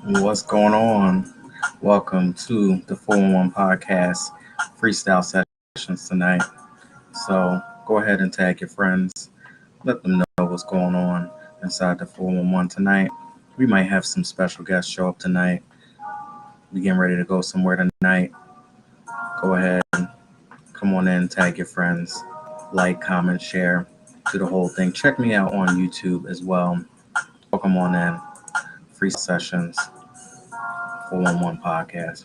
What's going on? Welcome to the 411 podcast freestyle sessions tonight. So go ahead and tag your friends, let them know what's going on inside the 411 tonight. We might have some special guests show up tonight. We getting ready to go somewhere tonight. Go ahead, come on in, tag your friends, like, comment, share, do the whole thing. Check me out on YouTube as well. Welcome on in. Free sessions 411 podcast.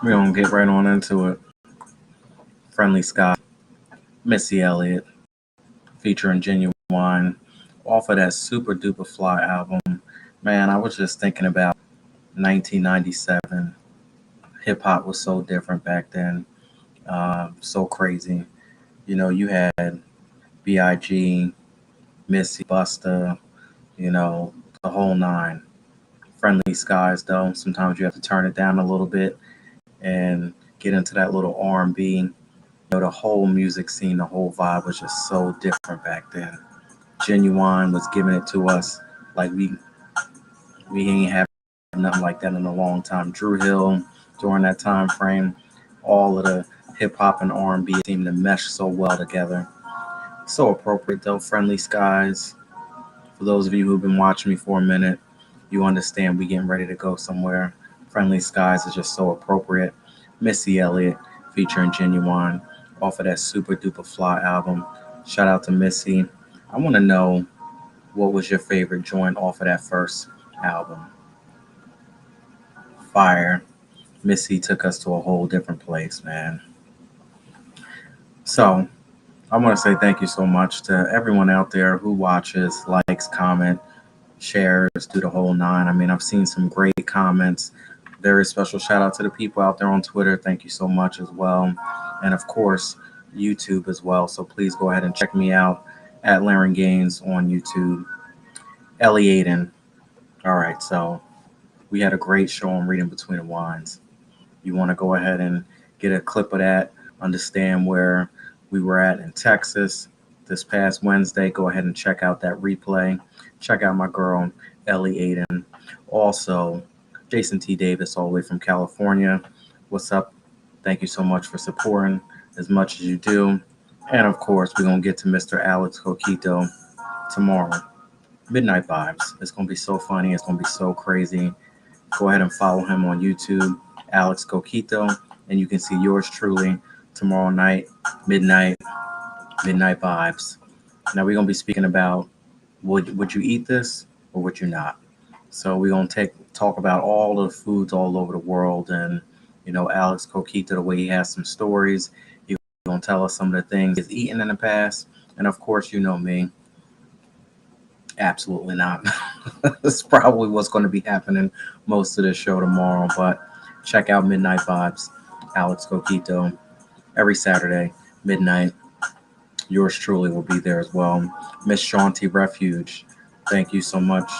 We're gonna get right on into it. Friendly Sky, Missy Elliott, featuring Genuine, off of that Super Duper Fly album. Man, I was just thinking about 1997. Hip hop was so different back then, so crazy. You had B.I.G., Missy, Busta, the whole nine. Friendly Skies, though, sometimes you have to turn it down a little bit and get into that little R&B. The whole music scene, the whole vibe was just so different back then. Genuine was giving it to us like we ain't have nothing like that in a long time. Drew Hill during that time frame, all of the hip hop and R&B seemed to mesh so well together. So appropriate though. Friendly Skies. For those of you who've been watching me for a minute, you understand we getting ready to go somewhere. Friendly Skies is just so appropriate. Missy Elliott featuring Genuine off of that Super Duper Fly album. Shout out to Missy. I want to know what was your favorite joint off of that first album. Fire. Missy took us to a whole different place, man. So I want to say thank you so much to everyone out there who watches, likes, comment, shares, do the whole nine. I mean, I've seen some great comments. Very special shout out to the people out there on Twitter. Thank you so much as well. And of course, YouTube as well. So please go ahead and check me out at Laren Gaines on YouTube. Ellie Aiden. All right, so we had a great show on Reading Between the Lines. You want to go ahead and get a clip of that, understand where we were at in Texas this past Wednesday, go ahead and check out that replay. Check out my girl, Ellie Aiden. Also, Jason T. Davis, all the way from California. What's up? Thank you so much for supporting as much as you do. And of course, we're going to get to Mr. Alex Coquito tomorrow. Midnight Vibes. It's going to be so funny. It's going to be so crazy. Go ahead and follow him on YouTube, Alex Coquito, and you can see yours truly tomorrow night, midnight vibes. Now we're gonna be speaking about would you eat this or would you not? So we're gonna talk about all the foods all over the world, and Alex Coquito, the way he has some stories. He's gonna tell us some of the things he's eaten in the past, and of course, you know me. Absolutely not. That's probably what's going to be happening most of the show tomorrow. But check out Midnight Vibes, Alex Coquito, every Saturday, midnight. Yours truly will be there as well. Miss Shanti Refuge, thank you so much.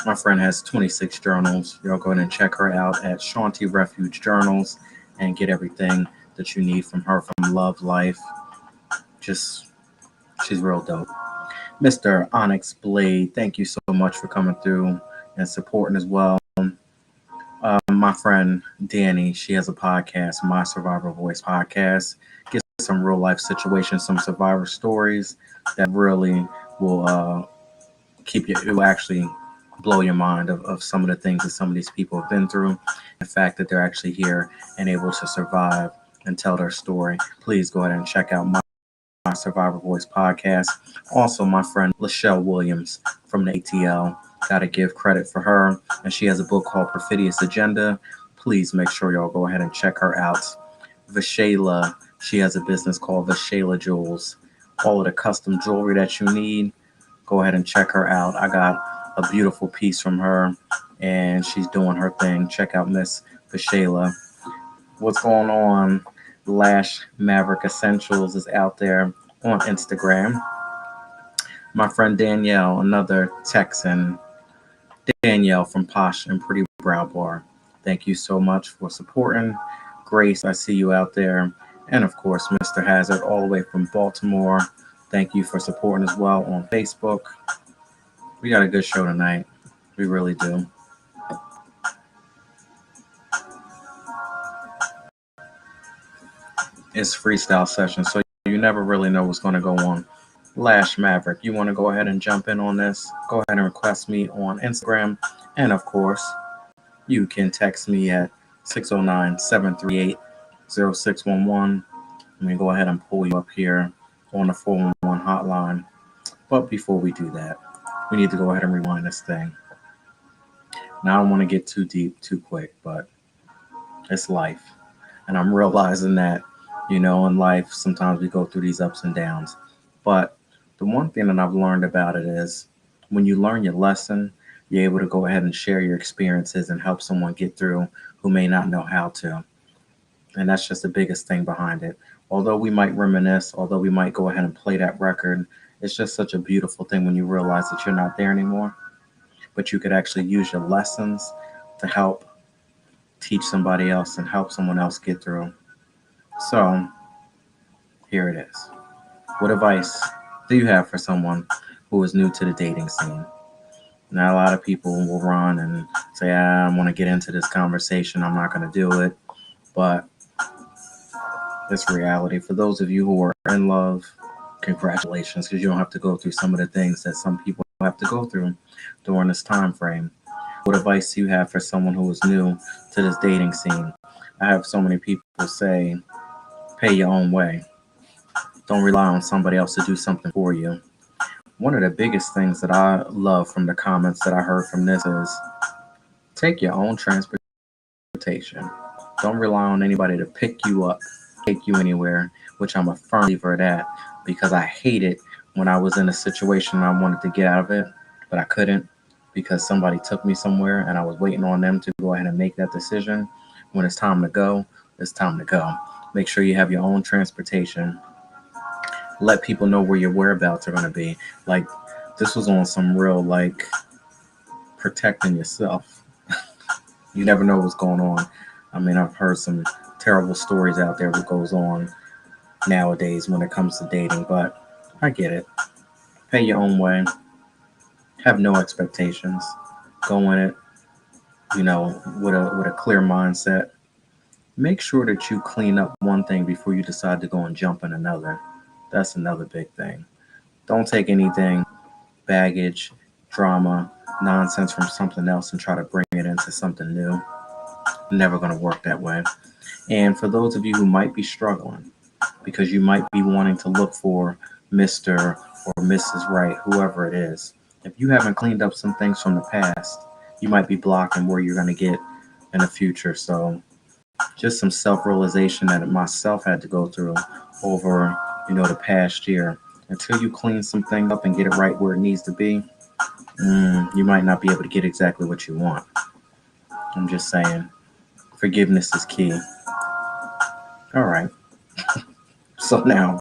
My friend has 26 journals. You'll go ahead and check her out at Shanti Refuge Journals and get everything that you need from her, from love, life. Just, she's real dope. Mr. Onyx Blade, thank you so much for coming through and supporting as well. My friend Danny, she has a podcast, My Survivor Voice podcast. Get some real life situations, some survivor stories that really will keep you, it will actually blow your mind of some of the things that some of these people have been through. The fact that they're actually here and able to survive and tell their story. Please go ahead and check out my Survivor Voice podcast. Also, my friend Lachelle Williams from the ATL. Got to give credit for her. And she has a book called Perfidious Agenda. Please make sure y'all go ahead and check her out. Vashayla, she has a business called Vashayla Jewels. All of the custom jewelry that you need, go ahead and check her out. I got a beautiful piece from her, and she's doing her thing. Check out Miss Vashayla. What's going on? Lash Maverick Essentials is out there on Instagram. My friend Danielle, another Texan, Danielle from Posh and Pretty Brow Bar. Thank you so much for supporting. Grace, I see you out there. And of course, Mr. Hazard, all the way from Baltimore. Thank you for supporting as well on Facebook. We got a good show tonight. We really do. It's freestyle session, so you never really know what's going to go on. Lash Maverick, you want to go ahead and jump in on this? Go ahead and request me on Instagram. And of course, you can text me at 609-738-0611. Let me go ahead and pull you up here on the 411 hotline. But before we do that, we need to go ahead and rewind this thing. Now, I don't want to get too deep too quick, but it's life. And I'm realizing that, in life, sometimes we go through these ups and downs. But the one thing that I've learned about it is when you learn your lesson, you're able to go ahead and share your experiences and help someone get through who may not know how to. And that's just the biggest thing behind it. Although we might reminisce, although we might go ahead and play that record, it's just such a beautiful thing when you realize that you're not there anymore, but you could actually use your lessons to help teach somebody else and help someone else get through. So here it is. What advice do you have for someone who is new to the dating scene? Now, a lot of people will run and say, I want to get into this conversation. I'm not going to do it. But it's reality. For those of you who are in love, congratulations, because you don't have to go through some of the things that some people have to go through during this time frame. What advice do you have for someone who is new to this dating scene? I have so many people say, pay your own way. Don't rely on somebody else to do something for you. One of the biggest things that I love from the comments that I heard from this is take your own transportation. Don't rely on anybody to pick you up, take you anywhere, which I'm a firm believer of that because I hate it when I was in a situation and I wanted to get out of it, but I couldn't because somebody took me somewhere and I was waiting on them to go ahead and make that decision. When it's time to go, it's time to go. Make sure you have your own transportation. Let people know where your whereabouts are going to be. Like, this was on some real, like, protecting yourself. You never know what's going on. I mean, I've heard some terrible stories out there what goes on nowadays when it comes to dating, but I get it. Pay your own way. Have no expectations. Go in it, with a clear mindset. Make sure that you clean up one thing before you decide to go and jump in another. That's another big thing. Don't take anything, baggage, drama, nonsense from something else and try to bring it into something new. Never going to work that way. And for those of you who might be struggling, because you might be wanting to look for Mr. or Mrs. Right, whoever it is, if you haven't cleaned up some things from the past, you might be blocking where you're going to get in the future. So just some self-realization that myself had to go through over, the past year. Until you clean some things up and get it right where it needs to be, you might not be able to get exactly what you want. I'm just saying, forgiveness is key. All right. So now,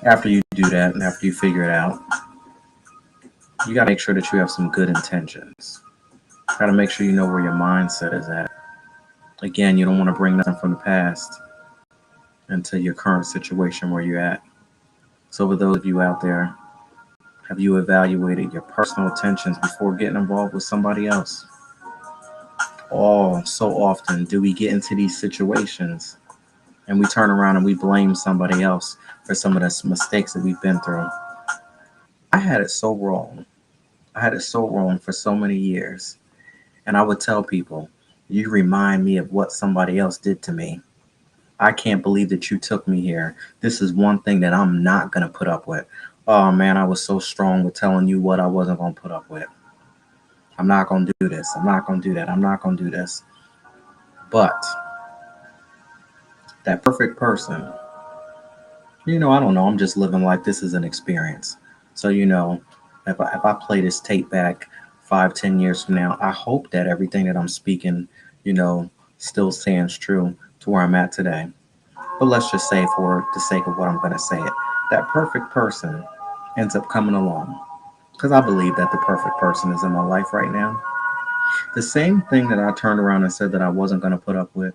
after you do that and after you figure it out, you got to make sure that you have some good intentions. Got to make sure you know where your mindset is at. Again, you don't want to bring nothing from the past into your current situation where you're at. So for those of you out there, have you evaluated your personal intentions before getting involved with somebody else? Oh, so often do we get into these situations and we turn around and we blame somebody else for some of the mistakes that we've been through. I had it so wrong. I had it so wrong for so many years. And I would tell people, you remind me of what somebody else did to me. I can't believe that you took me here. This is one thing that I'm not going to put up with. Oh man, I was so strong with telling you what I wasn't going to put up with. I'm not going to do this. I'm not going to do that. I'm not going to do this. But that perfect person, I don't know. I'm just living like this is an experience. So, if I play this tape back 5, 10 years from now, I hope that everything that I'm speaking, still stands true to where I'm at today. But let's just say, for the sake of what I'm going to say, it, that perfect person ends up coming along. Because I believe that the perfect person is in my life right now. The same thing that I turned around and said that I wasn't going to put up with.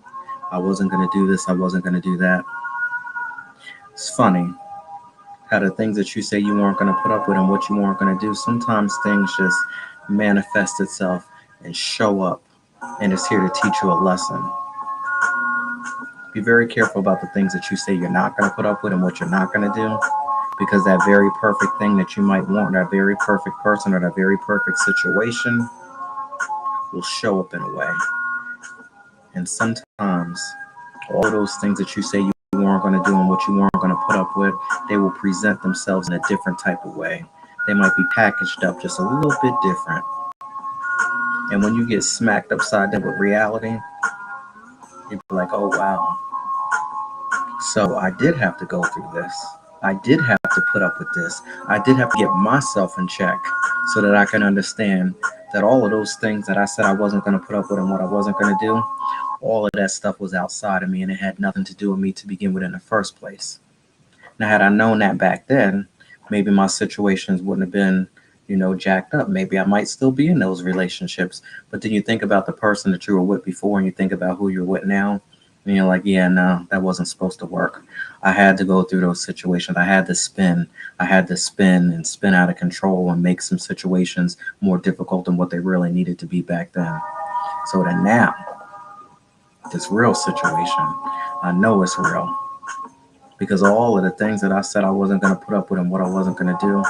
I wasn't going to do this. I wasn't going to do that. It's funny how the things that you say you weren't going to put up with and what you weren't going to do, sometimes things just manifest itself and show up, and it's here to teach you a lesson. Be very careful about the things that you say you're not going to put up with and what you're not going to do, because that very perfect thing that you might want, that very perfect person or that very perfect situation will show up in a way. And sometimes all of those things that you say you weren't going to do and what you weren't going to put up with, they will present themselves in a different type of way. They might be packaged up just a little bit different. And when you get smacked upside down with reality, you'd be like, oh wow. So I did have to go through this. I did have to put up with this. I did have to get myself in check so that I can understand that all of those things that I said I wasn't going to put up with and what I wasn't going to do, all of that stuff was outside of me and it had nothing to do with me to begin with in the first place. Now, had I known that back then, maybe my situations wouldn't have been, jacked up. Maybe I might still be in those relationships. But then you think about the person that you were with before and you think about who you're with now, and you're like, yeah, no, that wasn't supposed to work. I had to go through those situations. I had to spin. I had to spin and spin out of control and make some situations more difficult than what they really needed to be back then. So that now, this real situation, I know it's real because all of the things that I said I wasn't going to put up with and what I wasn't going to do,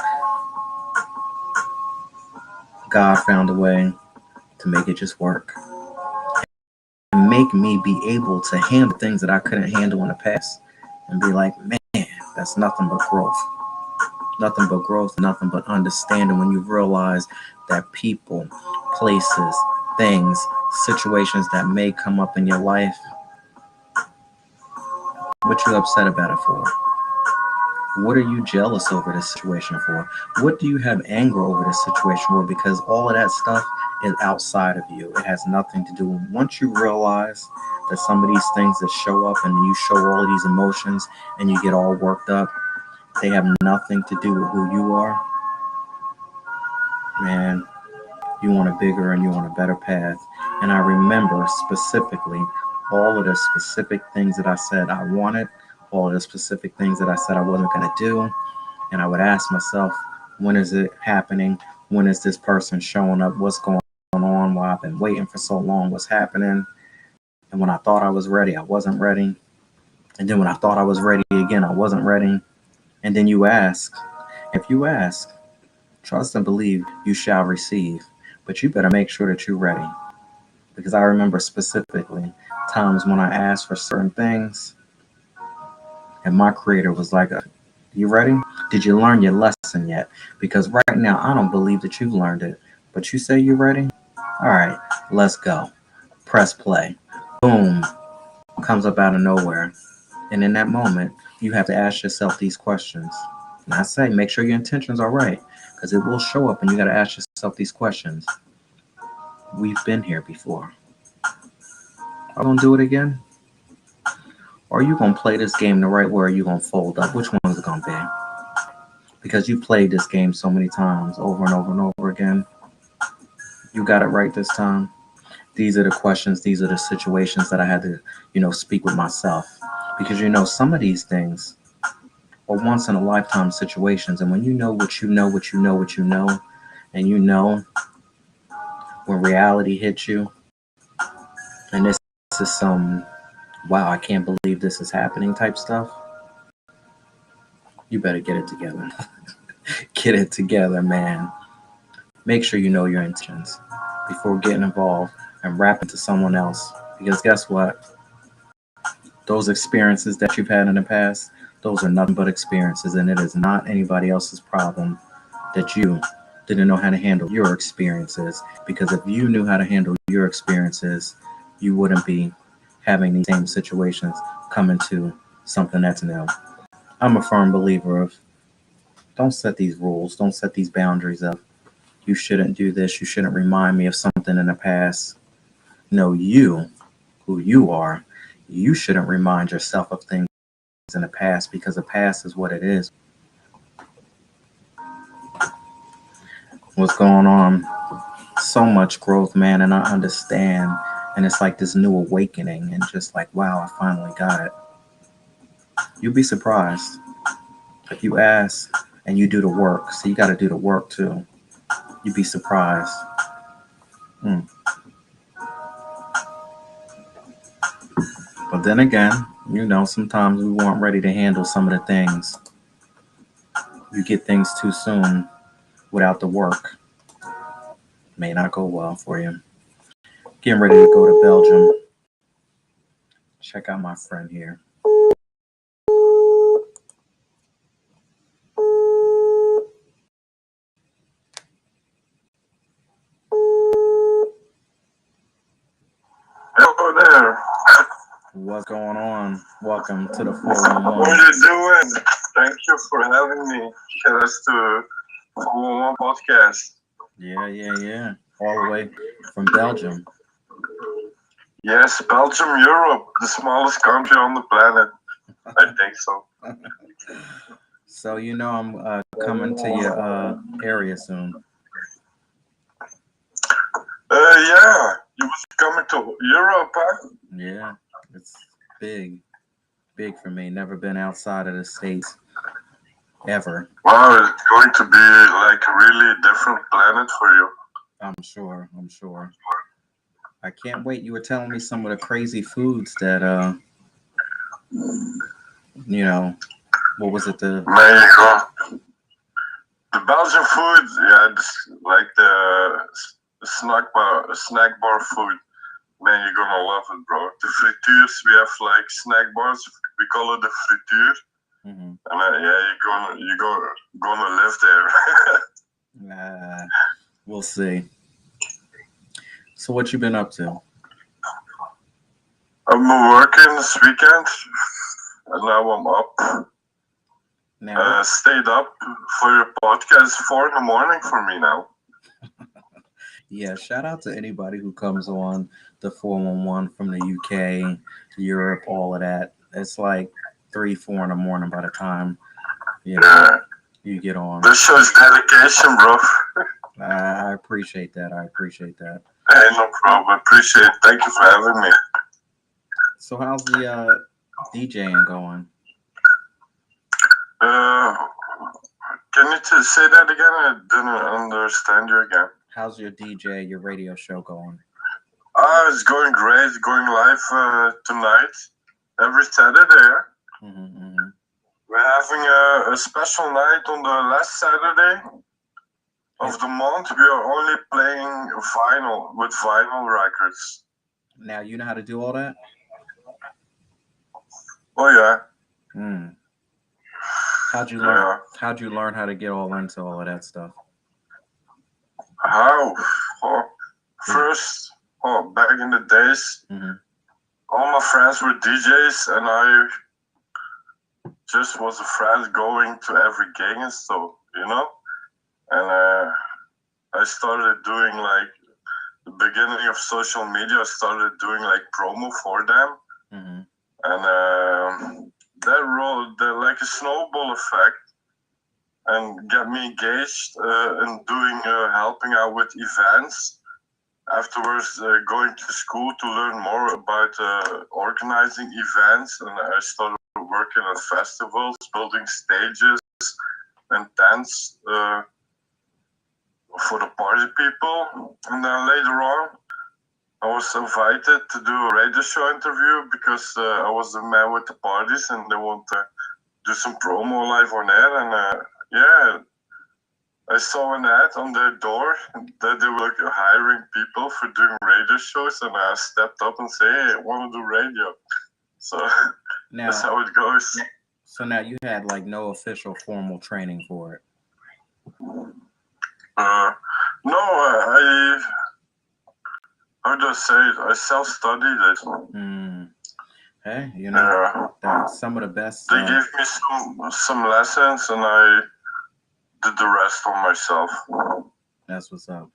God found a way to make it just work and make me be able to handle things that I couldn't handle in the past and be like, man, that's nothing but growth. Nothing but growth, nothing but understanding when you realize that people, places, things, situations that may come up in your life, what you upset about it for? What are you jealous over this situation for? What do you have anger over this situation for? Because all of that stuff is outside of you. It has nothing to do. Once you realize that some of these things that show up and you show all of these emotions and you get all worked up, they have nothing to do with who you are, man, you want a bigger and you want a better path. And I remember specifically all of the specific things that I said I wanted, all of the specific things that I said I wasn't going to do. And I would ask myself, when is it happening? When is this person showing up? What's going on? Why I've been waiting for so long? What's happening? And when I thought I was ready, I wasn't ready. And then when I thought I was ready again, I wasn't ready. And then you ask, if you ask, trust and believe you shall receive. But you better make sure that you're ready. Because I remember specifically times when I asked for certain things, and my creator was like, you ready? Did you learn your lesson yet? Because right now, I don't believe that you've learned it. But you say you're ready? All right, let's go. Press play. Boom. Comes up out of nowhere. And in that moment, you have to ask yourself these questions. And I say, make sure your intentions are right. Because it will show up and you got to ask yourself these questions. We've been here before. Are you going to do it again? Or are you going to play this game the right way, or are you going to fold up? Which one is it going to be? Because you played this game so many times over and over and over again. You got it right this time. These are the questions, these are the situations that I had to, speak with myself. Because, some of these things are once in a lifetime situations. And when you know what you know, what you know, what you know, and when reality hits you, and this is some, wow, I can't believe this is happening type stuff, you better get it together. Get it together, man. Make sure you know your intentions before getting involved and wrap into someone else. Because guess what? Those experiences that you've had in the past, those are nothing but experiences, and it is not anybody else's problem that you didn't know how to handle your experiences. Because if you knew how to handle your experiences, you wouldn't be having these same situations come into something that's new. I'm a firm believer of don't set these rules, don't set these boundaries up. You shouldn't do this, you shouldn't remind me of something in the past. No, you, who you are, you shouldn't remind yourself of things in the past because the past is what it is. What's going on? So much growth, man, and I understand. And it's like this new awakening, and just like, wow, I finally got it. You'd be surprised if you ask and you do the work. So you got to do the work too. You'd be surprised. Hmm. But then again, sometimes we weren't ready to handle some of the things. You get things too soon without the work. May not go well for you. Getting ready to go to Belgium. Check out my friend here. Hello there. What's going on? Welcome to the What 411. are you doing? Thank you for having me. Just to 411 podcast. Yeah. All the way from Belgium. Yes, Belgium, Europe, the smallest country on the planet. I think so. So I'm coming to your area soon. Yeah, you was coming to Europe, huh? Yeah, it's big, big for me. Never been outside of the states ever. Wow, it's going to be like a really different planet for you. I'm sure. I'm sure. I can't wait. You were telling me some of the crazy foods that you know, what was it? The Man, you go. The Belgian food, yeah, like the snack bar food. Man, you're gonna love it, bro. The frituurs, we have like snack bars. We call it the frituur, mm-hmm. and yeah, gonna live there. We'll see. So what you been up to? I'm working this weekend, and now I'm up. Now, Stayed up for your podcast 4 in the morning for me now. yeah, shout out to anybody who comes on the 411 from the UK, Europe, all of that. It's like 3, 4 in the morning by the time, you know, Yeah, you get on. this shows dedication, bro. I appreciate that. I appreciate that. Hey, no problem. Appreciate it. Thank you for having me. So how's the DJing going? Uh, can you say that again? I didn't understand you again. How's your DJ, your radio show going? It's going great. Going live tonight, every Saturday. Mm-hmm. We're having a special night on the last Saturday of the month. We are only playing vinyl with vinyl records. Now you know how to do all that? Oh yeah, Mm. How'd you learn? yeah. How'd you learn how to get all into all of that stuff? How? Oh, first, back in the days, Mm-hmm. all my friends were DJs, and I just was a friend going to every gig and stuff, And I started doing like the beginning of social media. I started doing like promo for them, Mm-hmm. and that rolled like a snowball effect, and got me engaged in doing helping out with events. Afterwards, going to school to learn more about organizing events, and I started working at festivals, building stages and tents for the party people. And then later on, I was invited to do a radio show interview because I was the man with the parties, and they want to do some promo live on air. And yeah, I saw an ad on their door that they were hiring people for doing radio shows, and I stepped up and said, "Hey, I want to do radio." So that's Now, how it goes. so now you had like no official formal training for it. No, how do I say it? I self-studied it. Mm. Hey, Yeah, that's some of the best. they gave me some lessons, and I did the rest on myself. That's what's up.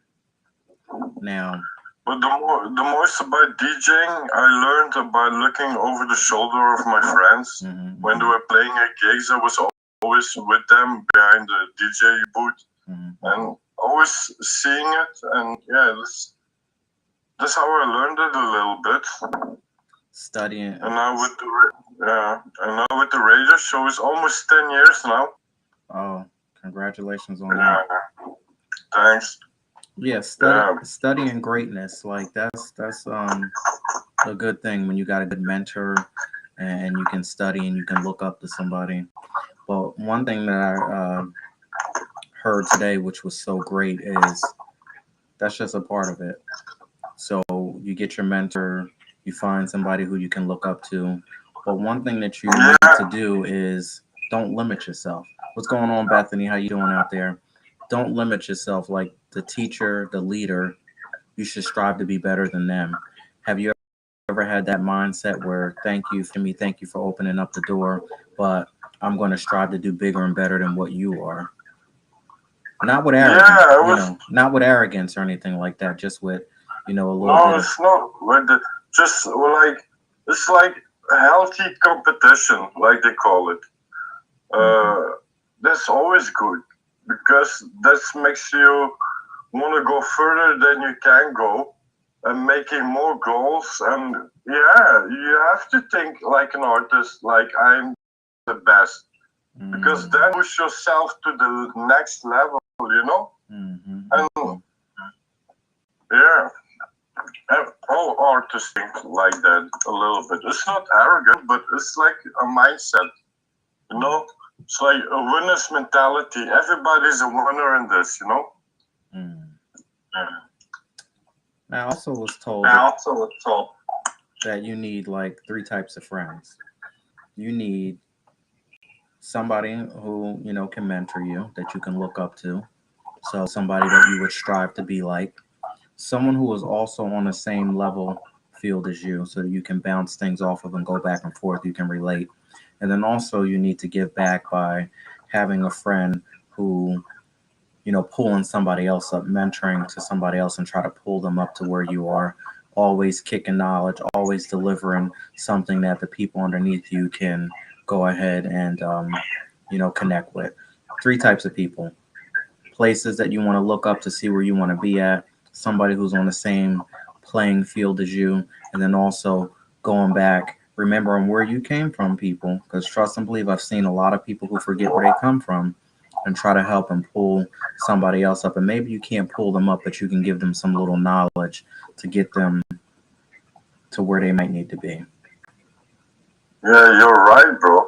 Now, But the most about DJing, I learned by looking over the shoulder of my friends. mm-hmm, When they were playing at gigs, I was always with them behind the DJ booth, mm-hmm. and always seeing it, and yeah, that's how I learned it a little bit. Studying. And now with the radio show, it's almost 10 years now. Oh, congratulations on that. Yeah, thanks. Yeah, Yeah, studying greatness. Like that's a good thing when you got a good mentor and you can study and you can look up to somebody. But one thing that I heard today, which was so great, is that's just a part of it. So you get your mentor, you find somebody who you can look up to. But one thing that you need yeah, to do is don't limit yourself. What's going on, Bethany? How you doing out there? Don't limit yourself. Like the teacher, the leader, you should strive to be better than them. Have you ever had that mindset where thank you for opening up the door, but I'm going to strive to do bigger and better than what you are? Not with arrogance, yeah. It was not with arrogance or anything like that, just with, a little no, bit of. it's not. With the just like it's like a healthy competition, like they call it. Mhm. Uh, that's always good because that makes you want to go further than you can go and making more goals. And yeah, you have to think like an artist, like I'm the best, because Mm, then push yourself to the next level, you know? mhm, And mhm. yeah, and all artists think like that a little bit. It's not arrogant, but it's like a mindset, you know? It's like a winner's mentality. Everybody's a winner in this, you know? Mm. Yeah. I also was told I also was told. that you need like three types of friends. You need somebody who, can mentor you, that you can look up to. So somebody that you would strive to be like. Someone who is also on the same level field as you so that you can bounce things off of and go back and forth. You can relate. And then also you need to give back by having a friend who, pulling somebody else up, mentoring to somebody else and try to pull them up to where you are. Always kicking knowledge, always delivering something that the people underneath you can go ahead and, connect with. Three types of people: places that you want to look up to see where you want to be at, somebody who's on the same playing field as you, and then also going back, remembering where you came from, people. Because trust and believe, I've seen a lot of people who forget where they come from and try to help and pull somebody else up. And maybe you can't pull them up, but you can give them some little knowledge to get them to where they might need to be. Yeah, you're right, bro.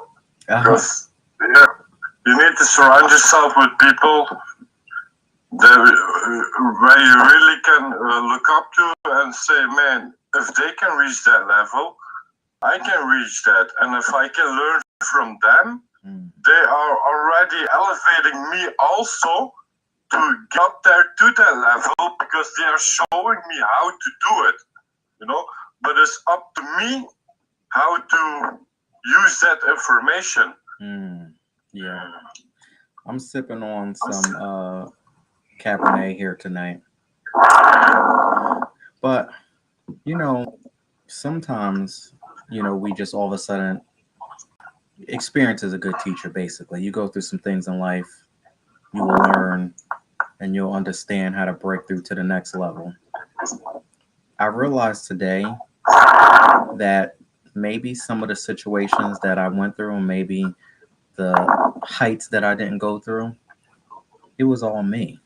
Uh-huh. Because yeah, you need to surround yourself with people that where you really can look up to and say, man, if they can reach that level, I can reach that, and if I can learn from them, Mm. they are already elevating me also to get up there to that level because they are showing me how to do it, you know. But it's up to me how to use that information. Mm. Yeah. I'm sipping on some Cabernet here tonight. But, you know, sometimes, we just all of a sudden experience is a good teacher, basically. You go through some things in life, you will learn and you'll understand how to break through to the next level. I realized today that maybe some of the situations that I went through and maybe the heights that I didn't go through, it was all me.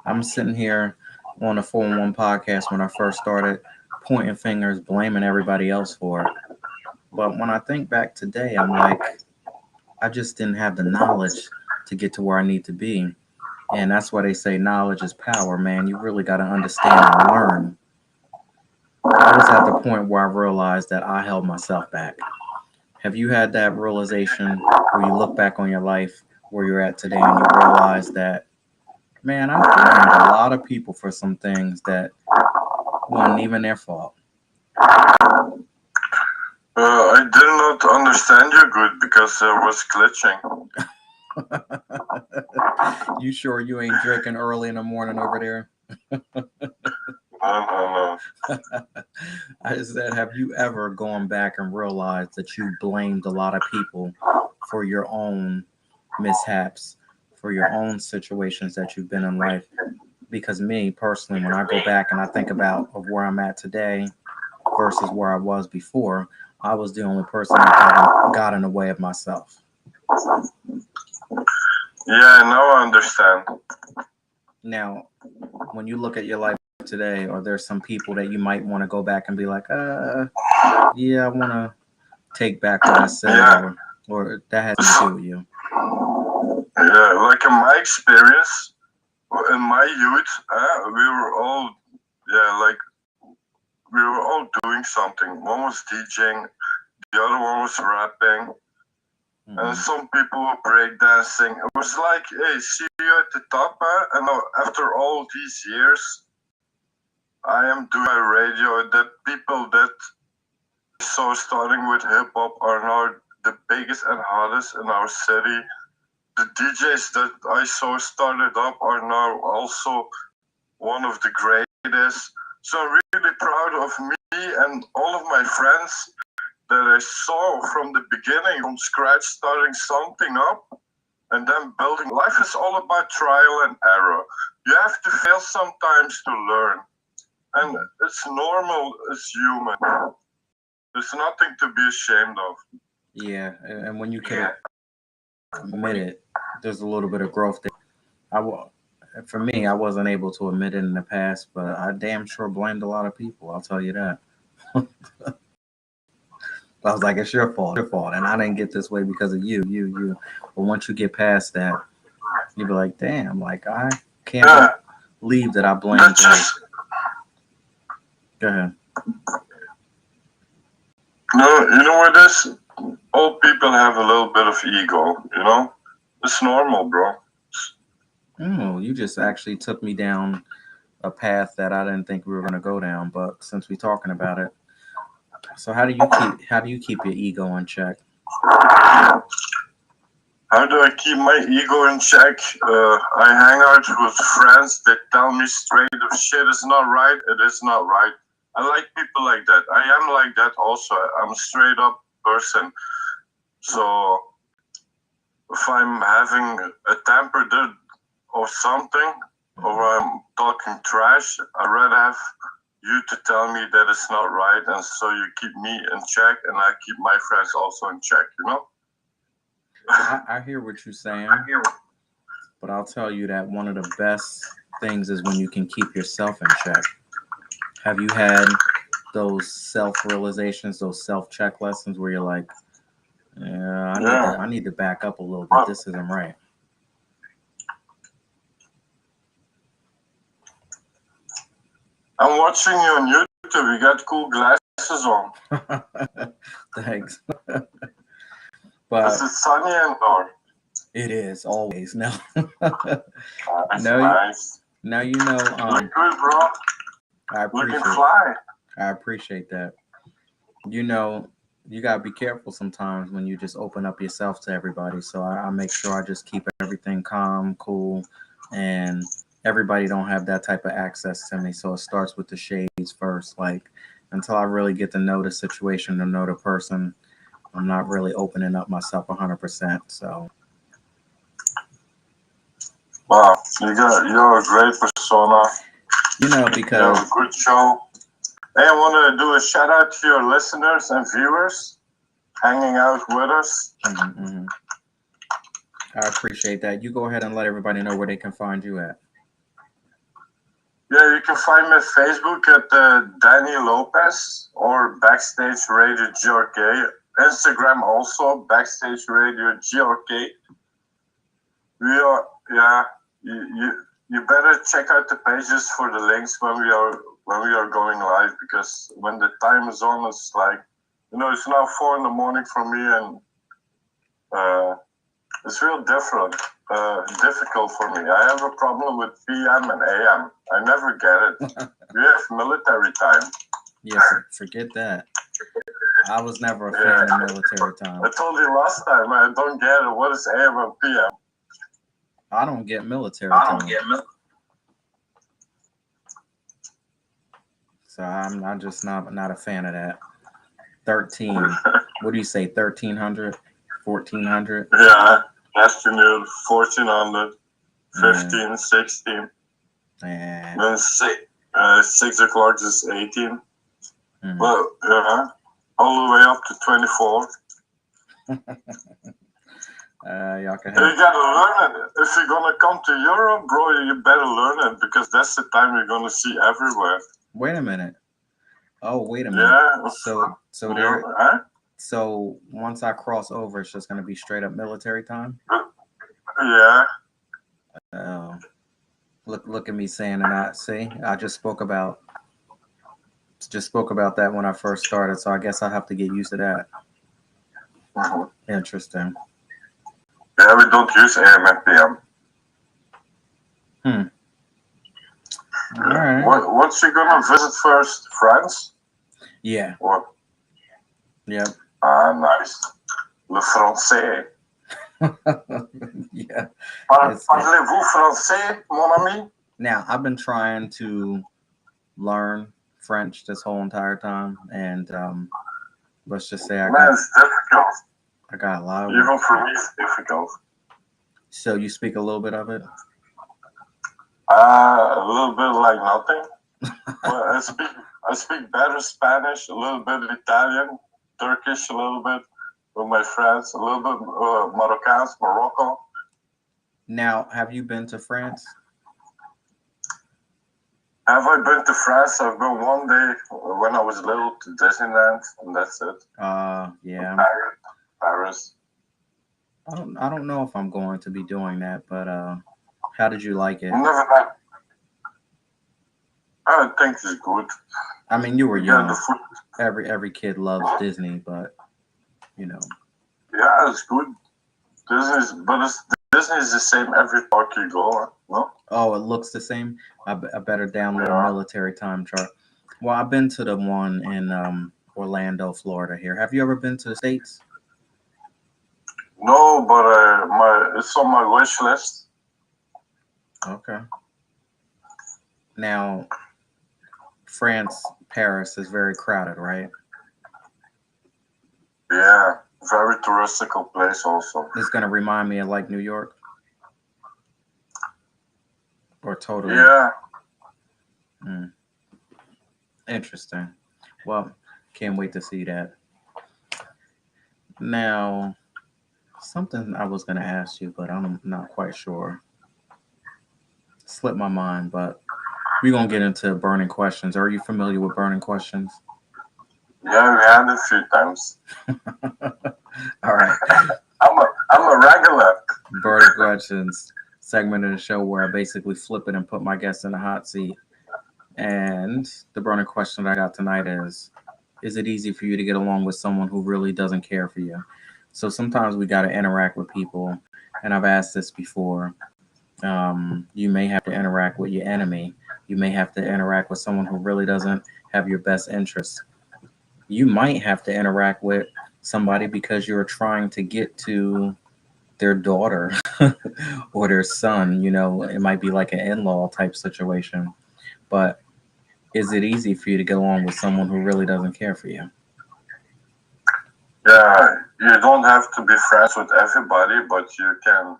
I'm sitting here on the 411 podcast when I first started, pointing fingers, blaming everybody else for it. But when I think back today, I'm like, I just didn't have the knowledge to get to where I need to be. And that's why they say knowledge is power, man. You really got to understand and learn. I was at the point where I realized that I held myself back. Have you had that realization where you look back on your life, where you're at today, and you realize that, man, I blamed a lot of people for some things that wasn't even their fault? I did not understand you good because I was glitching. You sure you ain't drinking early in the morning over there? No, no, I said, have you ever gone back and realized that you blamed a lot of people for your own mishaps, for your own situations that you've been in life? because me personally, when I go back and I think about of where I'm at today versus where I was before, I was the only person that got in the way of myself. Yeah, now I understand. Now, when you look at your life today, are there some people that you might want to go back and be like, yeah, I want to take back what I said, Yeah, or that has nothing to do with you? yeah. Like in my experience, in my youth, we were all, yeah, like we were all doing something. One was DJing, the other one was rapping, and some people were breakdancing. It was like, hey, see you at the top, and now after all these years, I am doing my radio. The people that I saw starting with hip hop are now the biggest and hottest in our city. The DJs that I saw started up are now also one of the greatest. So I'm really proud of me and all of my friends that I saw from the beginning, from scratch, starting something up and then building. Life is all about trial and error. You have to fail sometimes to learn. And it's normal, it's human. There's nothing to be ashamed of. Yeah, and when you can admit it, there's a little bit of growth there. For me, I wasn't able to admit it in the past, but I damn sure blamed a lot of people. I'll tell you that. I was like, it's your fault, and I didn't get this way because of you. But once you get past that, you be like, damn, like I can't Yeah, believe that I blamed that's you. just, Go ahead. no, you know what it is? All people have a little bit of ego, you know? It's normal, bro. Oh, you just actually took me down a path that I didn't think we were gonna go down. But since we're talking about it, so how do you keep your ego in check? How do I keep my ego in check? I hang out with friends that tell me straight if shit is not right, it is not right. I like people like that. I am like that also. I'm a straight up person. So if I'm having a temper or something, or I'm talking trash, I'd rather have you to tell me that it's not right, and so you keep me in check, and I keep my friends also in check, you know? I hear what you're saying, but I'll tell you that one of the best things is when you can keep yourself in check. Have you had those self realizations, those self check lessons where you're like, yeah, I need to back up a little bit. This isn't right. I'm watching you on YouTube. You got cool glasses on. Thanks. Is But it sunny indoor? it is always now. That's now, nice. now you know. Look good, bro. I Looking appreciate. fly. I appreciate that. You know, you gotta be careful sometimes when you just open up yourself to everybody. So I make sure I just keep everything calm, cool, and everybody don't have that type of access to me. So it starts with the shades first. Like until I really get to know the situation, to know the person, I'm not really opening up myself 100%. So Wow, you're a great persona. you know You because have a good show. Hey, I want to do a shout out to your listeners and viewers hanging out with us. mhm. I appreciate that. You go ahead and let everybody know where they can find you at. Yeah, you can find me at Facebook at Danny Lopez or Backstage Radio GRK. Instagram also Backstage Radio GRK. We are, yeah. You better check out the pages for the links when we are going live, because when the time is on, it's like, you know, it's now 4 in the morning for me, and it's real difficult for me. I have a problem with PM and AM. I never get it. We have military time. Yes, forget that. I was never a fan of military time. I told you last time, I don't get it. What is AM and PM? I don't get military time. So I'm just not a fan of that. 13. What do you say? 1300? 1400? Yeah, afternoon, 1400, 15, 16. And Then 6 o'clock is 18. mm, Well, yeah, all the way up to 24. y'all can You have. gotta learn it. If you're gonna come to Europe, bro, you better learn it because that's the time you're gonna see everywhere. Wait a minute. Oh, wait a minute. Yeah, So there. huh? So once I cross over, it's just gonna be straight up military time. Yeah. Oh, look at me saying, and I see. I just spoke about that when I first started. So I guess I have to get used to that. Mhm. Interesting. Yeah, we don't use AM and PM. Hmm. All Yeah. right. What's you gonna visit first? France? Yeah. What? Yep. Ah, nice. Le français. Yeah. It's Parlez-vous français, mon ami? now I've been trying to learn French this whole entire time, and let's just say I Man, got it's difficult. I got a lot of work Even to for do. me, it's difficult. So you speak a little bit of it? A little bit like nothing. Well, I speak better Spanish, a little bit Italian, Turkish, a little bit with my friends, a little bit Morocco. Now, have you been to France? Have I been to France? I've been one day when I was little to Disneyland, and that's it. Yeah. Paris. Paris. I don't know if I'm going to be doing that, but how did you like it? Never been. I think it's good. I mean, you were You get the young. food. Every kid loves Disney, but you know. Yeah, it's good. Disney is the same every park you go. No. Oh, it looks the same. I better download a Yeah. military time chart. Well, I've been to the one in Orlando, Florida. Here, have you ever been to the states? No, but my it's on my wish list. Okay. Now, France, Paris is very crowded, right? Yeah, very touristical place also. It's gonna remind me of like New York, or totally. Yeah, Mm, interesting. Well, can't wait to see that. Now, something I was gonna ask you, but I'm not quite sure. Slipped my mind, but we're gonna get into burning questions. Are you familiar with burning questions? yeah, we had it a few times. All right. I'm a regular. Burning questions segment of the show where I basically flip it and put my guests in the hot seat. And the burning question that I got tonight is it easy for you to get along with someone who really doesn't care for you? So sometimes we got to interact with people. And I've asked this before. You may have to interact with your enemy. You may have to interact with someone who really doesn't have your best interests. You might have to interact with somebody because you're trying to get to their daughter or their son. It might be like an in-law type situation. But is it easy for you to get along with someone who really doesn't care for you? Yeah, you don't have to be friends with everybody, but you can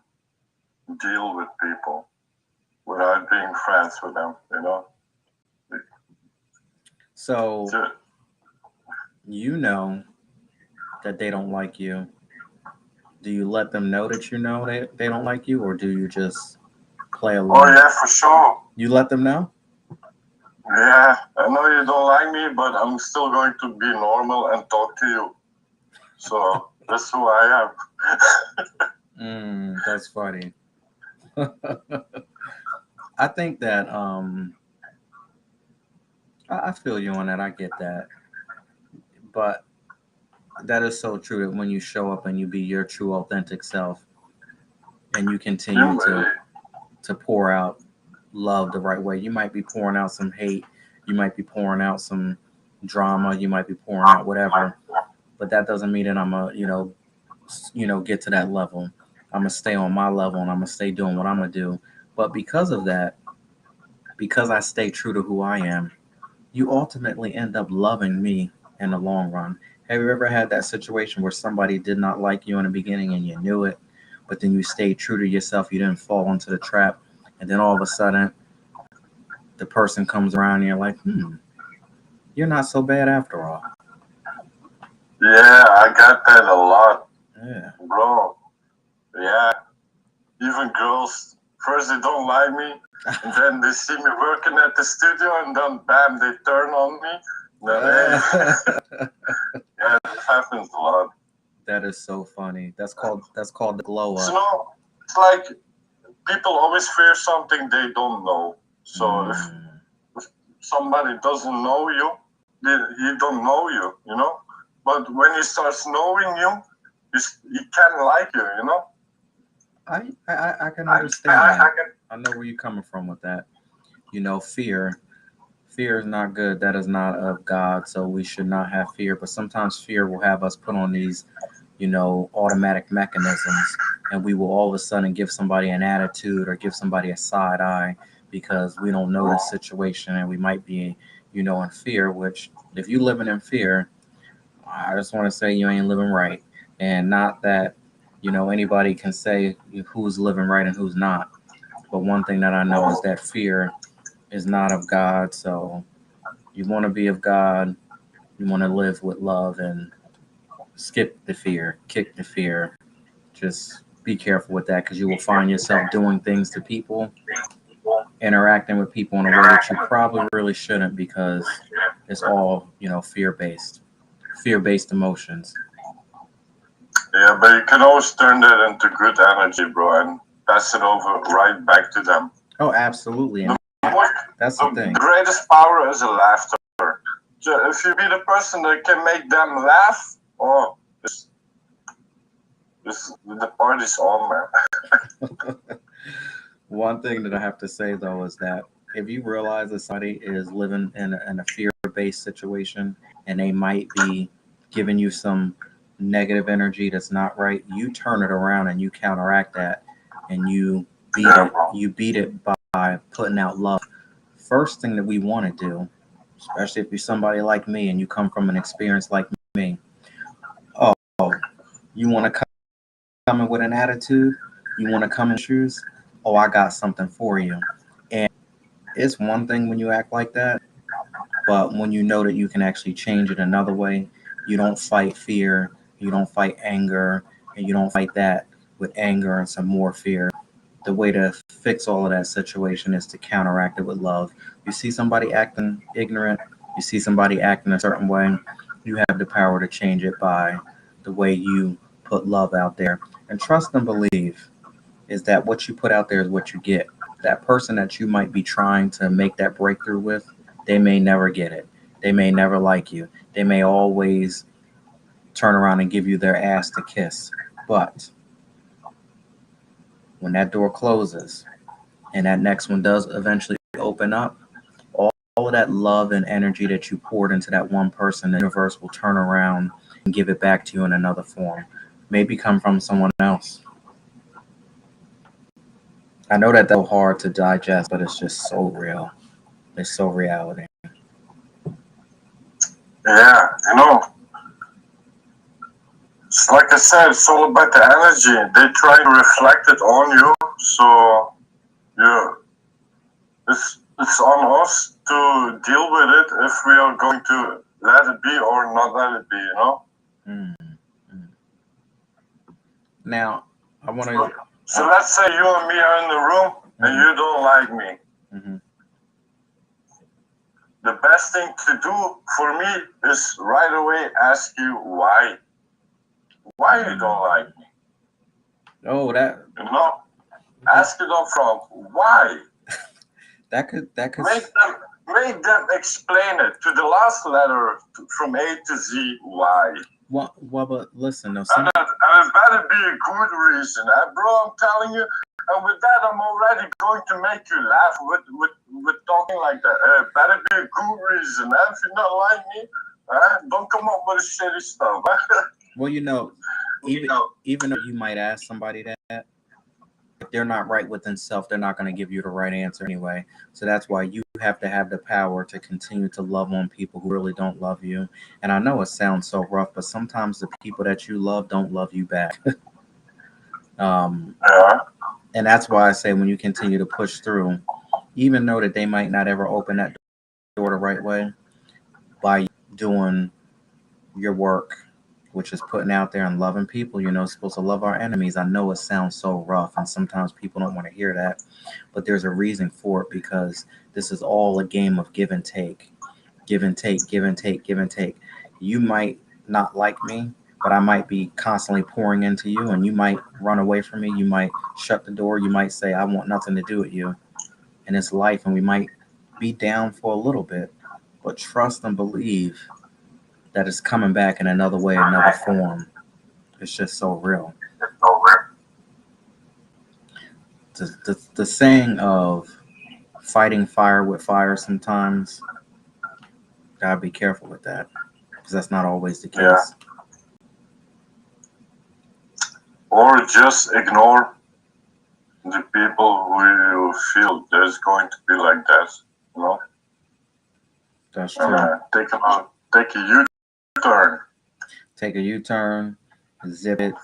deal with people without being friends with them. You know. So So, you know that they don't like you. Do you let them know that you know they don't like you, or do you just play oh along? yeah, for sure. You let them know? Yeah, I know you don't like me, but I'm still going to be normal and talk to you. So that's who I am. That's funny. I think that I feel you on that. I get that. But that is so true that when you show up and you be your true authentic self and you continue to You, pour out love the right way. You might be pouring out some hate, you might be pouring out some drama, you might be pouring out whatever, but that doesn't mean that I'm a, get to that level. I'm gonna stay on my level and I'm gonna stay doing what I'm gonna do. But because of that, because I stay true to who I am, you ultimately end up loving me in the long run. Have you ever had that situation where somebody did not like you in the beginning and you knew it, but then you stayed true to yourself, you didn't fall into the trap, and then all of a sudden the person comes around and you're like, you're not so bad after all. Yeah, I got that a lot, Yeah. bro. Yeah, even girls, first they don't like me, and then they see me working at the studio, and then bam, they turn on me. Then, hey, yeah, that happens a lot. That is so funny. That's called the glow So, up. no, it's like people always fear something they don't know. So Mm. if somebody doesn't know you, he don't know you, you know. But when he starts knowing you, he can like you know. I can I, understand I that. can. I know where you're coming from with that. Fear is not good. That is not of God. So we should not have fear. But sometimes fear will have us put on these, automatic mechanisms, and we will all of a sudden give somebody an attitude or give somebody a side eye because we don't know the situation and we might be, in fear. Which, if you living in fear, I just want to say you ain't living right. And not that, anybody can say who's living right and who's not. But one thing that I know is that fear is not of God. So you want to be of God, you want to live with love and skip the fear, kick the fear. Just be careful with that because you will find yourself doing things to people, interacting with people in a way that you probably really shouldn't because it's all, fear based emotions. Yeah, but you can always turn that into good energy, bro, and pass it over right back to them. Oh, absolutely. The, And most, that's the the thing. greatest power is a laughter. So if you be the person that can make them laugh, oh, the party's on, man. One thing that I have to say though is that if you realize that somebody is living in a fear based situation and they might be giving you some negative energy that's not right, you turn it around and you counteract that and you beat Yeah, it. bro. You beat it by putting out love. First thing that we want to do, especially if you're somebody like me and you come from an experience like me, oh, you want to come in with an attitude, you want to come in shoes, oh, I got something for you. And it's one thing when you act like that, but when you know that you can actually change it another way, you don't fight fear, you don't fight anger, and you don't fight that with anger and some more fear. The way to fix all of that situation is to counteract it with love. You see somebody acting ignorant, you see somebody acting a certain way, you have the power to change it by the way you put love out there. And trust and believe is that what you put out there is what you get. That person that you might be trying to make that breakthrough with, they may never get it. They may never like you. They may always turn around and give you their ass to kiss. But when that door closes and that next one does eventually open up, all of that love and energy that you poured into that one person, the universe will turn around and give it back to you in another form. Maybe come from someone else. I know that that's so hard to digest, but it's just so real. It's so reality. Yeah, it's like I said, it's all about the energy. They try to reflect it on you, so yeah, it's on us to deal with it if we are going to let it be or not let it be, Mm, mm. Now, I want So, to. so let's say you and me are in the room and Mhm, you don't like me. mhm. The best thing to do for me is right away ask you why. Why you don't like me? Oh, that You know? that Ask it up front. Why? that could. Make them explain it to the last letter from A to Z why. Well, but listen, though, And it better be a good reason, bro. I'm telling you. And with that, I'm already going to make you laugh with talking like that. Better be a good reason. If you not like me, don't come up with shitty stuff. well, You even know, even though you might ask somebody that, if they're not right within self, they're not going to give you the right answer anyway. So that's why you have to have the power to continue to love on people who really don't love you. And I know it sounds so rough, but sometimes the people that you love don't love you back. um, yeah. and that's why I say when you continue to push through, even though that they might not ever open that door the right way, by doing your work, which is putting out there and loving people. Supposed to love our enemies. I know it sounds so rough, and sometimes people don't want to hear that, but there's a reason for it, because this is all a game of give and take, give and take, give and take, give and take. You might not like me, but I might be constantly pouring into you, and you might run away from me. You might shut the door. You might say, I want nothing to do with you. And it's life, and we might be down for a little bit, but trust and believe that it's coming back in another way, another form. It's just so real. The saying of fighting fire with fire, sometimes, gotta be careful with that, because that's not always the Yeah. case. Or just ignore the people who you feel there's going to be like that, you know? That's And true. take a U-turn. Take a U-turn, zip it,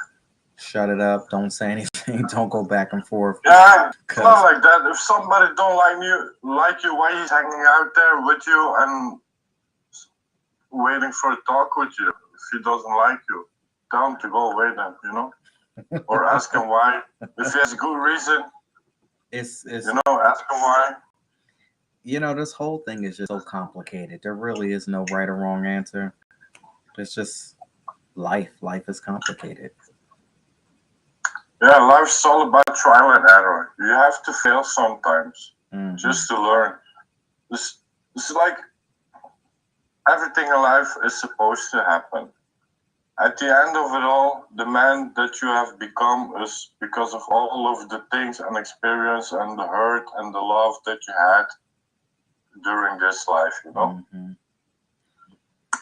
shut it up, don't say anything, don't go back and forth. Yeah, it's not Because like that. If somebody don't like you, why he's hanging out there with you and waiting for a talk with you? If he doesn't like you, tell him to go away then, you know? Or ask him why. If he has a good reason, it's ask him why. this whole thing is just so complicated. There really is no right or wrong answer. It's just life. Life is complicated. Yeah, life's all about trial and error. You have to fail sometimes Hmm. just to learn. It's like everything in life is supposed to happen. At the end of it all, the man that you have become is because of all of the things and experience and the hurt and the love that you had during this life, you know? Hmm.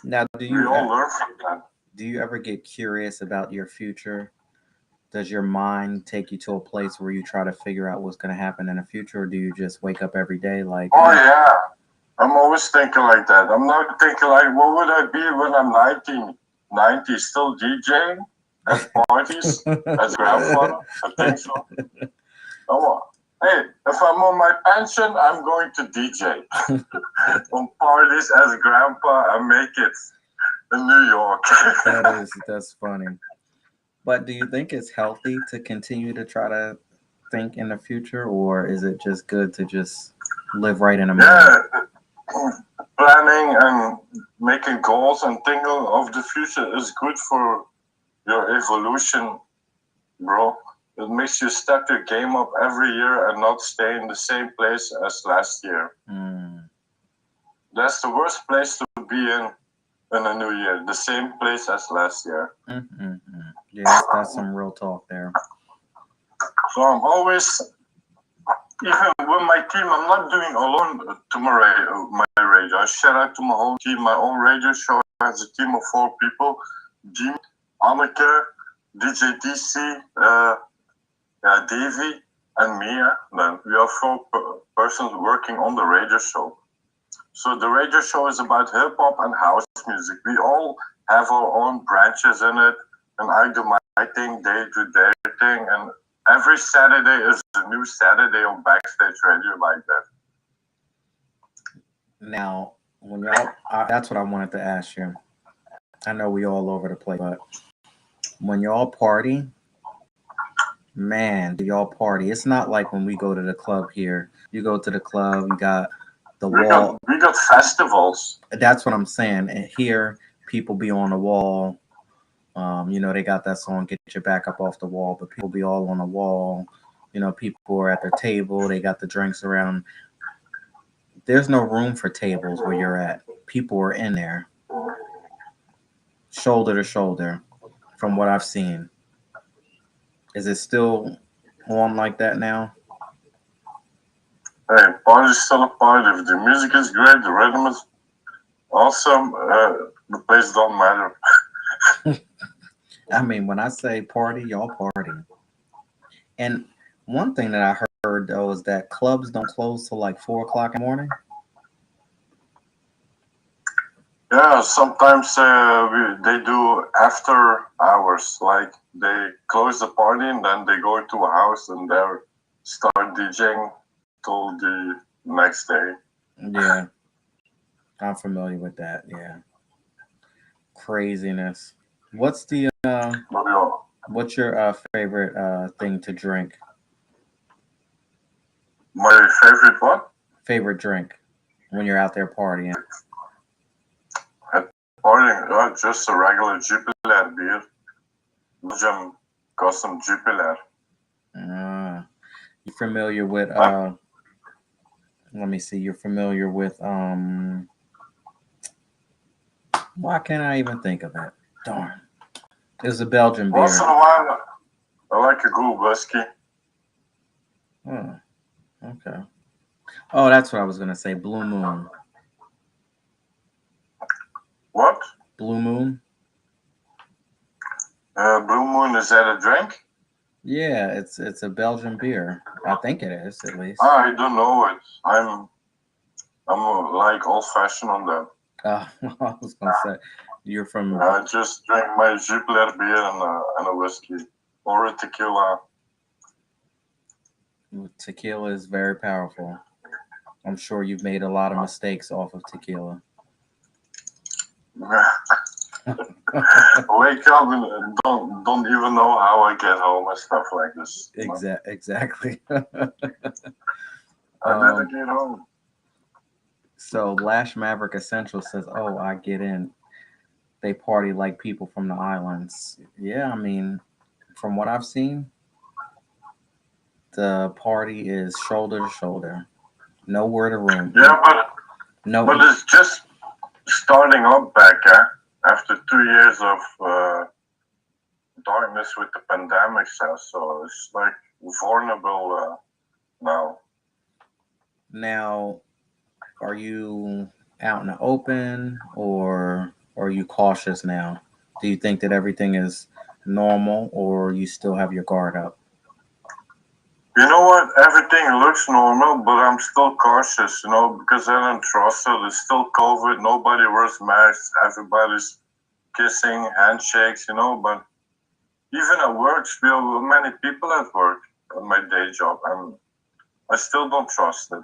Now, We all learn from that. do you ever get curious about your future? Does your mind take you to a place where you try to figure out what's going to happen in the future, or do you just wake up every day like, Oh, yeah. I'm always thinking like that. I'm not thinking like, what would I be when I'm 19, 90, still DJing at parties as a grandfather? I think so. Oh, hey, if I'm on my pension, I'm going to DJ on parties as a grandpa and make it in New York. that's funny. But do you think it's healthy to continue to try to think in the future, or is it just good to just live right in the moment? Yeah, planning and making goals and thinking of the future is good for your evolution, bro. It makes you step your game up every year and not stay in the same place as last year. Mm. That's the worst place to be in a new year. The same place as last year. Mm-hmm. Yeah, that's some real talk there. So I'm always, even with my team, I'm not doing alone to my radio. I shout out to my whole team. My own radio show has a team of 4 people. Jimmy, Anneke, DJ DC, Davey, and Mia. Then we are 4 persons working on the radio show. So the radio show is about hip hop and house music. We all have our own branches in it, and I do my thing, they do their thing, and every Saturday is a new Saturday on Backstage Radio like that. Now, when y'all, that's what I wanted to ask you. I know we all over the place, but when y'all party, man, do y'all party? It's not like when we go to the club here. You go to the club, you got the wall. We got festivals. That's what I'm saying. And here, people be on the wall. They got that song "Get Your Back Up Off the Wall," but people be all on the wall. People are at their table. They got the drinks around. There's no room for tables where you're at. People are in there, shoulder to shoulder. From what I've seen, is it still on like that now? Hey, party's still a party. If the music is great, the rhythm is awesome, the place don't matter. I mean, when I say party, y'all party. And one thing that I heard though is that clubs don't close till like 4 o'clock in the morning. Yeah, sometimes they do after hours. Like they close the party and then they go to a house and they start DJing till the next day. Yeah, I'm familiar with that. Yeah, craziness. What's the But you know, what's your favorite thing to drink? my favorite what? Favorite drink when you're out there partying? At partying, just a regular Jupiler beer. Belgium custom Jupiler. You familiar with Huh? let me see, you're familiar with why can't I even think of it? Darn. It was a Belgian Once beer. in a while, I like a good whiskey. Oh, okay. Oh, that's what I was gonna say. Blue Moon. What? Blue Moon? Blue Moon, is that a drink? Yeah, it's a Belgian beer. I think it is at least. I don't know it. I'm like old fashioned on that. I was gonna say you're from I just drink my Jupiler beer and a whiskey or a tequila. tequila is very powerful. I'm sure you've made a lot of mistakes off of tequila. Wake up and don't even know how I get home and stuff like this. Exactly. I better get home. So Lash Maverick Essential says, "Oh, I get in. They party like people from the islands." Yeah, I mean, from what I've seen, the party is shoulder to shoulder. No word of room. Yeah, No. but it's just starting up back, after 2 years of darkness with the pandemic, so it's like vulnerable now. Now, are you out in the open or are you cautious now? Do you think that everything is normal or you still have your guard up? You know what? Everything looks normal, but I'm still cautious, because I don't trust it. It's still COVID. Nobody wears masks. Everybody's kissing, handshakes, but even at work, we have many people at work on my day job, and I still don't trust it.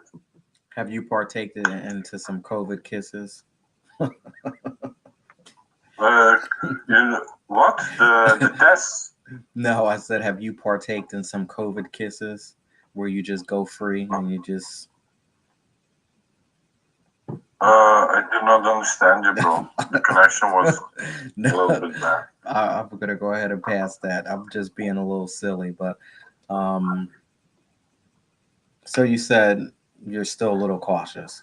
Have you partaked into some COVID kisses? Uh, what? The test? No, I said, have you partaked in some COVID kisses where you just go free and you just. I did not understand you, bro. The connection was No, a little bit bad. I'm gonna go ahead and pass that. I'm just being a little silly, but um, so you said you're still a little cautious.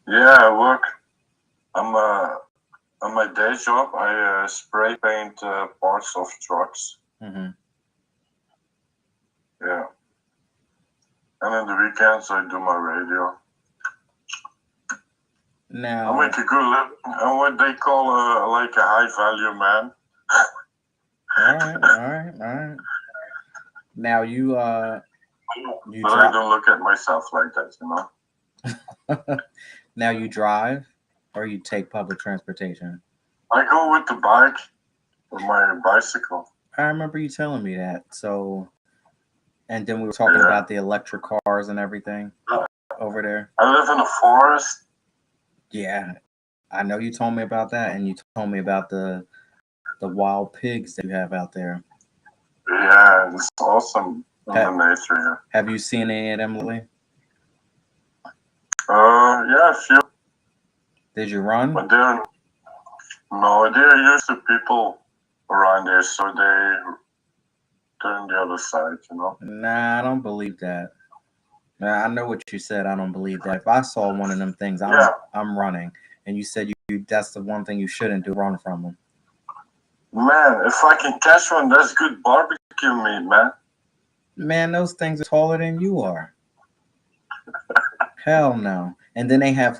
Yeah, I work. I'm on my day job. I spray paint parts of trucks. Hmm. Yeah, and in the weekends I do my radio. I Now, make a good living. I'm what they call like a high value man. all right, all right, all right. Now you But I drive. don't look at myself like that. Now you drive, or you take public transportation. I go with the bike or my bicycle. I remember you telling me that. So, and then we were talking Yeah. about the electric cars and everything over there. I live in a forest. Yeah, I know you told me about that, and you told me about the wild pigs that you have out there. Yeah, it's awesome in the Ha- nature here. have you seen any of them lately? Yeah, a few, Did you run? but they're no, they're used to people around there, so they turn the other side. Nah, I don't believe that. Nah, I know what you said. I don't believe that. If I saw one of them things, Yeah, I'm running. And you said you that's the one thing you shouldn't do. Run from them. man, if I can catch one, that's good barbecue meat, man. Man, those things are taller than you are. Hell no. And then they have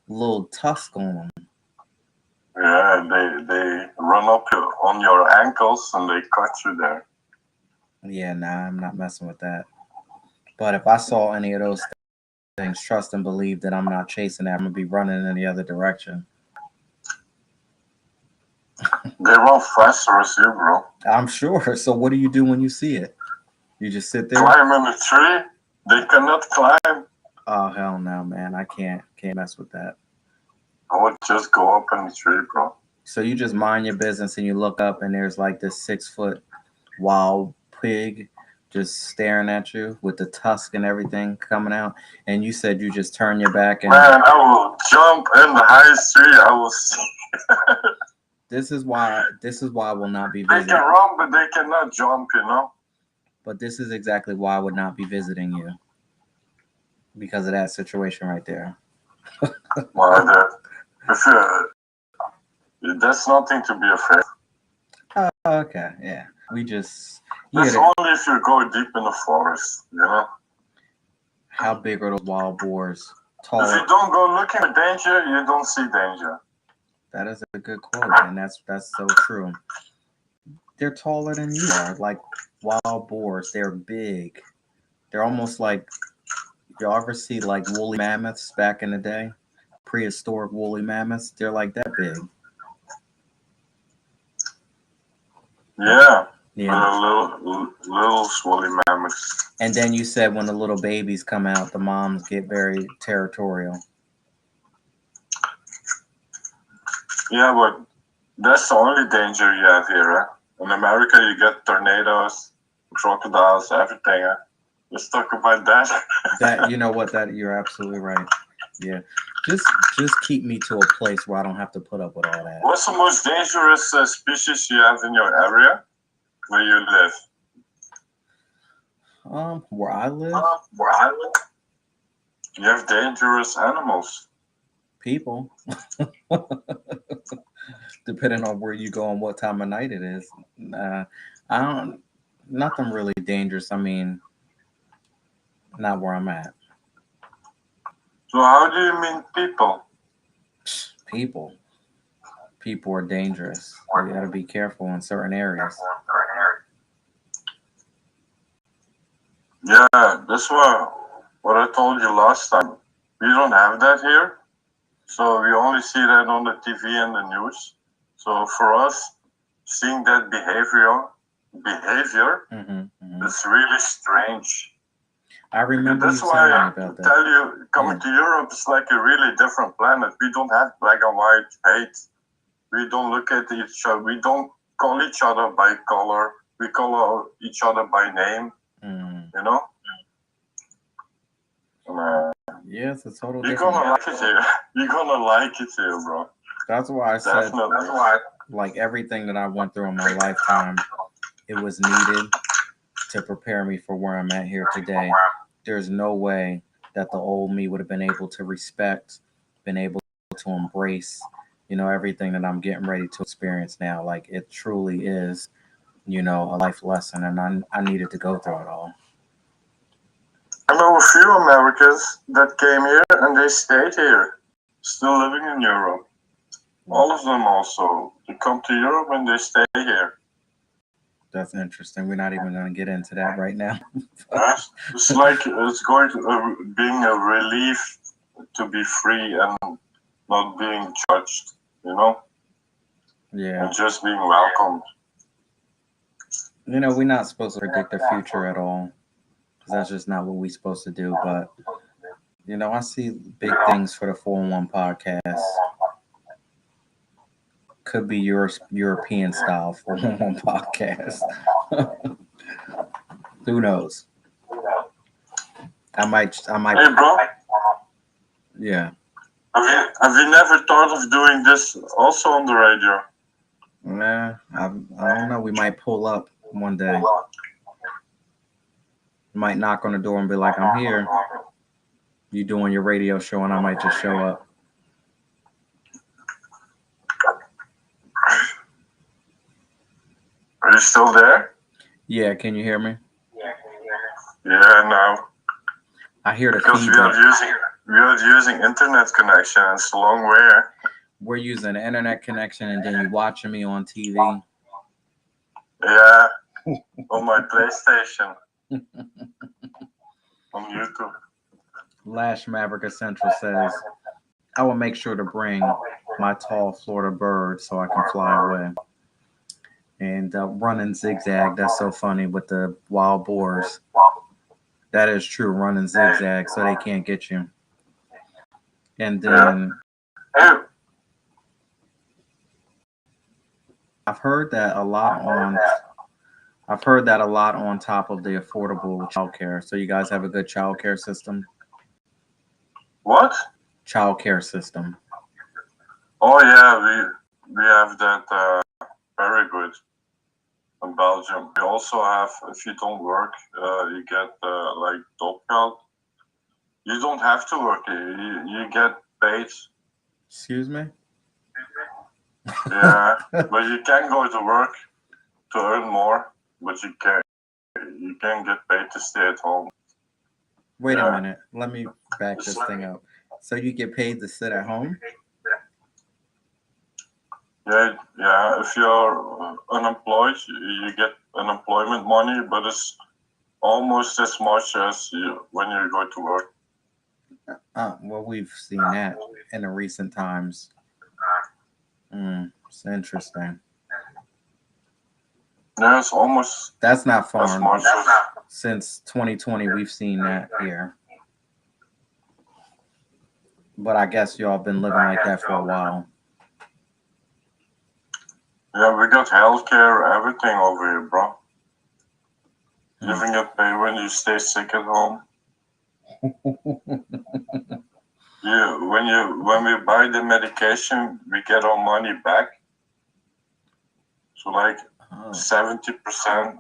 little tusk on them. Yeah, they run up on your ankles and they cut you there. Yeah, nah, I'm not messing with that. But if I saw any of those things, trust and believe that I'm not chasing that. I'm gonna be running in the other direction. They run faster as you, bro. I'm sure. So what do you do when you see it? You just sit there? Climb in a tree. They cannot climb. Oh hell no, man! I can't mess with that. I would just go up in the tree, bro. So you just mind your business and you look up and there's like this 6 foot wild pig just staring at you with the tusk and everything coming out, and you said you just turn your back and Man, I will jump in the highest tree. I will see. this is why I will not be They visiting. can run, but they cannot jump, you know? But this is exactly why I would not be visiting you, because of that situation right there. Well, if that's nothing to be afraid. Oh, okay, yeah. We just That's only if you go deep in the forest, you know? How big are those wild boars? If you don't go looking for danger, you don't see danger. That is a good quote, and that's so true. They're taller than you are, like wild boars. They're big. They're almost like, you ever see like woolly mammoths back in the day? Prehistoric woolly mammoths. They're like that big. Yeah. Yeah. Little woolly mammoths. And then you said when the little babies come out, the moms get very territorial. Yeah, but that's the only danger you have here, huh? In America, you get tornadoes, crocodiles, everything. Huh? Let's talk about that. That, you know what? That you're absolutely right. Yeah, just keep me to a place where I don't have to put up with all that. What's the most dangerous species you have in your area where you live? Where I live, you have dangerous animals. People. Depending on where you go and what time of night it is. I don't. Nothing really dangerous. I mean, not where I'm at. So how do you mean people? People. People are dangerous. You got to be careful in certain areas. Yeah, that's what I told you last time. We don't have that here. So we only see that on the TV and the news. So for us, seeing that behavior is really strange. I remember That's you why telling I me about that. tell you, coming to Europe is like a really different planet. We don't have black and white hate. We don't look at each other. We don't call each other by color. We call each other by name. You know? Yeah, it's a total You're different. gonna like it here. You're gonna like it here, bro. That's why I said, Definitely. That's why. like everything that I went through in my lifetime, it was needed to prepare me for where I'm at here today. There's no way that the old me would have been able to respect, been able to embrace, everything that I'm getting ready to experience now. Like it truly is, a life lesson, and I needed to go through it all. I know a few Americans that came here and they stayed here, still living in Europe. All of them also. They come to Europe and they stay here. That's interesting. We're not even going to get into that right now. It's like it's going to being a relief to be free and not being judged, Yeah. and just being welcomed. We're not supposed to predict the future at all, because that's just not what we're supposed to do. But I see big things for the 4-1 podcast. Could be your European style 4-1 podcast. Who knows? I might. Hey, bro. Yeah. Have you never thought of doing this also on the radio? Nah, I don't know. We might pull up one day. Might knock on the door and be like, "I'm here." You doing your radio show, and I might just show up. Are you still there? Yeah, can you hear me? Yeah, no. I hear the because feedback. we are using internet connection. It's a long way. We're using an internet connection, and then you watching me on TV. Yeah, on my PlayStation, on YouTube. Lash Maverick Central says, "I will make sure to bring my tall Florida bird so I can fly away." And running zigzag, that's so funny with the wild boars. That is true. Running zigzag so they can't get you. And Yeah. then Hey, I've heard that a lot on. I've heard that a lot on top of the affordable childcare. So you guys have a good childcare system. what? Childcare system. Oh yeah, we have that very good in Belgium. We also have, if you don't work, you get like top help. You don't have to work. You get paid. Excuse me. Yeah, but you can go to work to earn more, but you can get paid to stay at home. Wait a Yeah. minute. Let me back this thing up. So you get paid to sit at home? Yeah. If you're unemployed, you get unemployment money, but it's almost as much as when you go to work. Well, we've seen that in the recent times. It's interesting. Yeah, it's almost That's not as foreign. much as. Since 2020, we've seen that here. But I guess y'all been living like that for a while. Yeah, we got healthcare, everything over here, bro. You even get paid when you stay sick at home. Yeah, when we buy the medication, we get our money back. So like 70%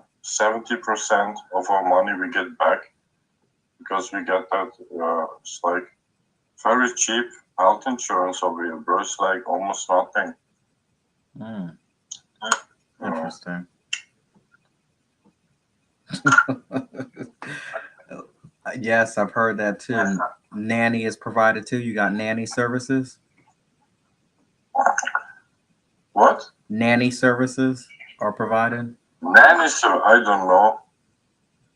of our money we get back because we get that. It's like very cheap health insurance over here, bro. It's like almost nothing. Interesting. Yes, I've heard that too. Nanny is provided too. You got nanny services? What? Nanny services are provided? Nannies? I don't know.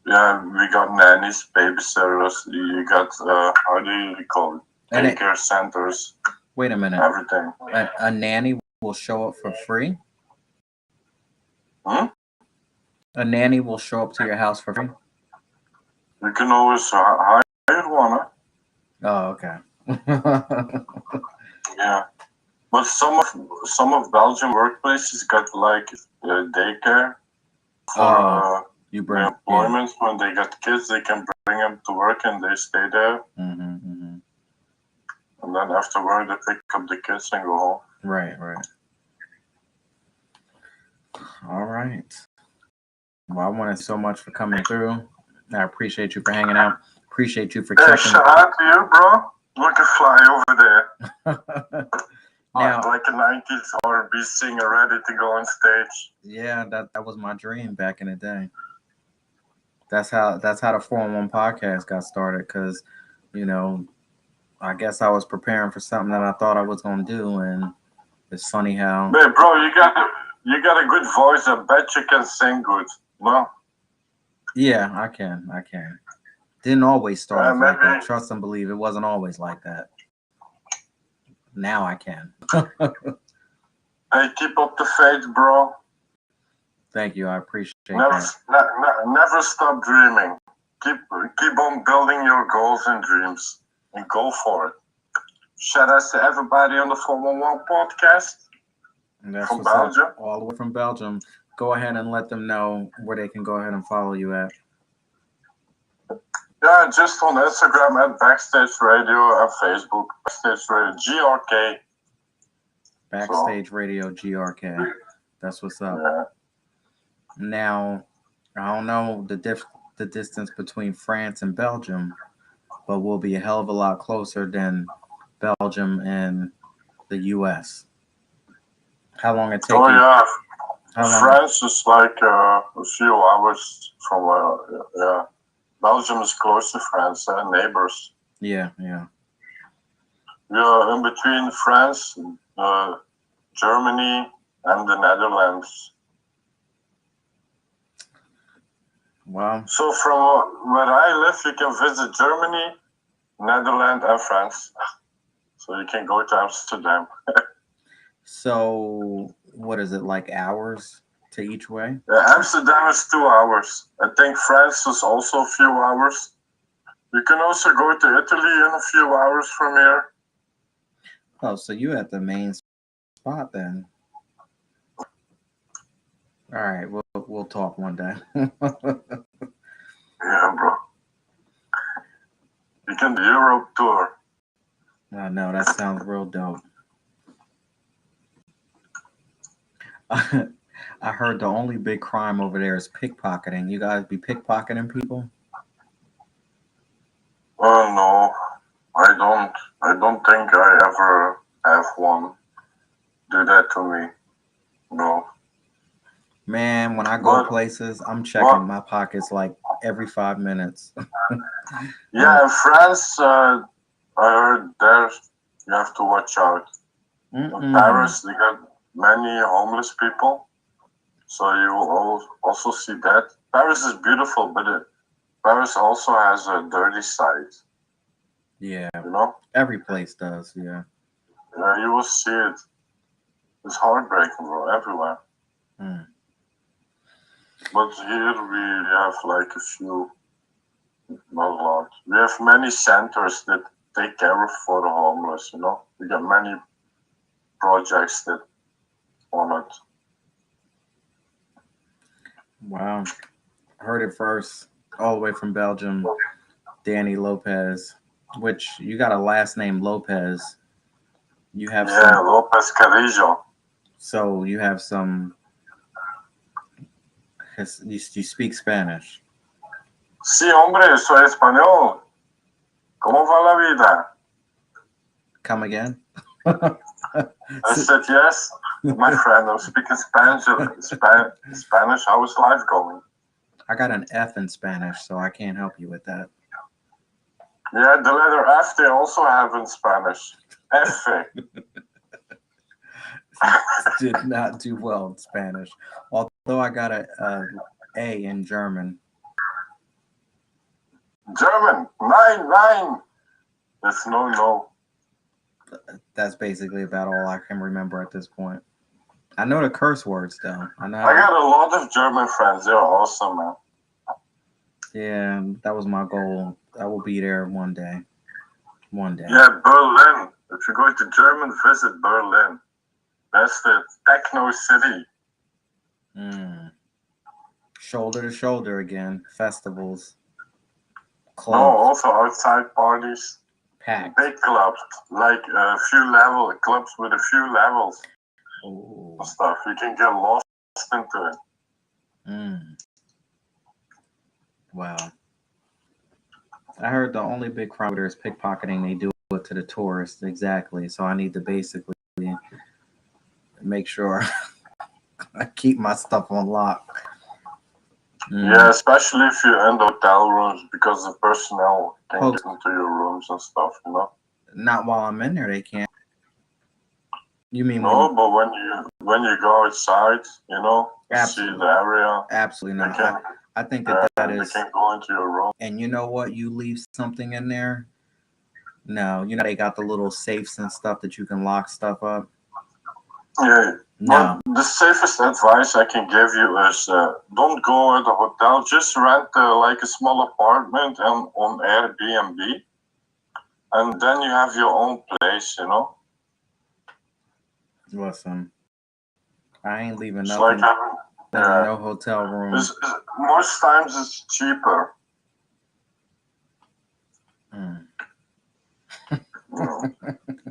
Yeah, we got nannies, babysitters. You got how do you call it? Daycare centers. Wait a minute. Everything. A nanny will show up for free? Hmm? A nanny will show up to your house for free? You can always hire one. Huh? Oh, okay. Yeah, but some of Belgian workplaces got like daycare for you bring employment. When they got kids, they can bring them to work and they stay there. And then after work, they pick up the kids and go home. Right. All right. Well, I want to so much for coming through. I appreciate you for hanging out. Appreciate you for checking. Shout out to you, bro. Look at Fly over there. Now, like a 90s R&B singer ready to go on stage. Yeah, that was my dream back in the day. That's how the 411 podcast got started because, I guess I was preparing for something that I thought I was gonna do, and it's funny how. Man, bro, you got a good voice. I bet you can sing good. No. Yeah, I can. Didn't always start off like that. Maybe. Trust and believe, it wasn't always like that. Now I can. Hey, keep up the faith, bro. Thank you. I appreciate that. Never stop dreaming. Keep on building your goals and dreams, and go for it. Shout out to everybody on the 411 podcast. And that's from what's Belgium. Up, all the way from Belgium. Go ahead and let them know where they can go ahead and follow you at. Yeah, just on Instagram at Backstage Radio and Facebook Backstage Radio GRK. Backstage Radio GRK. That's what's up. Yeah. Now, I don't know the distance between France and Belgium, but we'll be a hell of a lot closer than Belgium and the U.S. How long it take Oh you? yeah, How France is like a few hours from yeah. Belgium is close to France, neighbors. Yeah. We are in between France, Germany, and the Netherlands. Wow. So from where I live, you can visit Germany, Netherlands, and France. So you can go to Amsterdam. So what is it, like hours to each way? Yeah, Amsterdam is 2 hours. I think France is also a few hours. You can also go to Italy in a few hours from here. Oh, so you at the main spot then? All right, we'll talk one day. Yeah, bro. You can do the Europe tour. I know that sounds real dope. I heard the only big crime over there is pickpocketing. You guys be pickpocketing people? Oh no, I don't. I don't think I ever have one do that to me. No. Man, when I go But places, I'm checking what? my pockets like every 5 minutes. Yeah, in France, I heard there you have to watch out. In Mm-mm. Paris, they got many homeless people, so you will also see that. Paris is beautiful, but Paris also has a dirty side. Yeah, You know, every place does. Yeah. you will see it. It's heartbreaking, bro, everywhere. Mm. But here we have like a few, not a lot. We have many centers that take care of for the homeless. You know, we got many projects that on it. Wow. Heard it first, all the way from Belgium, Danny Lopez, which you got a last name Lopez. You have Yeah, some, Lopez Carrillo. so you have some, you speak Spanish. Sí, hombre, soy español. ¿Cómo va la vida? Come again? I said yes. My friend, I'm speaking Spanish. Spanish. How is life going? I got an F in Spanish, so I can't help you with that. Yeah, the letter F they also have in Spanish. F. Did not do well in Spanish, although I got a in German. German. Nine, nine. That's no, no. That's basically about all I can remember at this point. I know the curse words though. I know. I got a lot of German friends. They're awesome, man. Yeah, that was my goal. I will be there one day. One day. Yeah, Berlin. If you're going to German, visit Berlin. That's the techno city. Mm. Shoulder to shoulder again. Festivals, No, clubs, also outside parties. packed. Big clubs, like a few clubs with a few levels Oh. and stuff. You can get lost into it. Mm. Wow. I heard the only big crime there is pickpocketing. They do it to the tourists. Exactly. So I need to basically make sure I keep my stuff on lock. Yeah, especially if you're in the hotel rooms because the personnel can Ho- get into your rooms and stuff, you know? Not while I'm in there, they can't. You mean when? No, but when you go outside, you know, you see Absolutely, the area, absolutely they not. can I think that they is. can go into your room. And you know what? You leave something in there. No, you know they got the little safes and stuff that you can lock stuff up. Yeah, but No, the safest advice I can give you is don't go at a hotel. Just rent like a small apartment and on Airbnb, and then you have your own place. You know, listen, I ain't leaving it's like nothing having in no hotel room. most times it's cheaper. Mm. You know.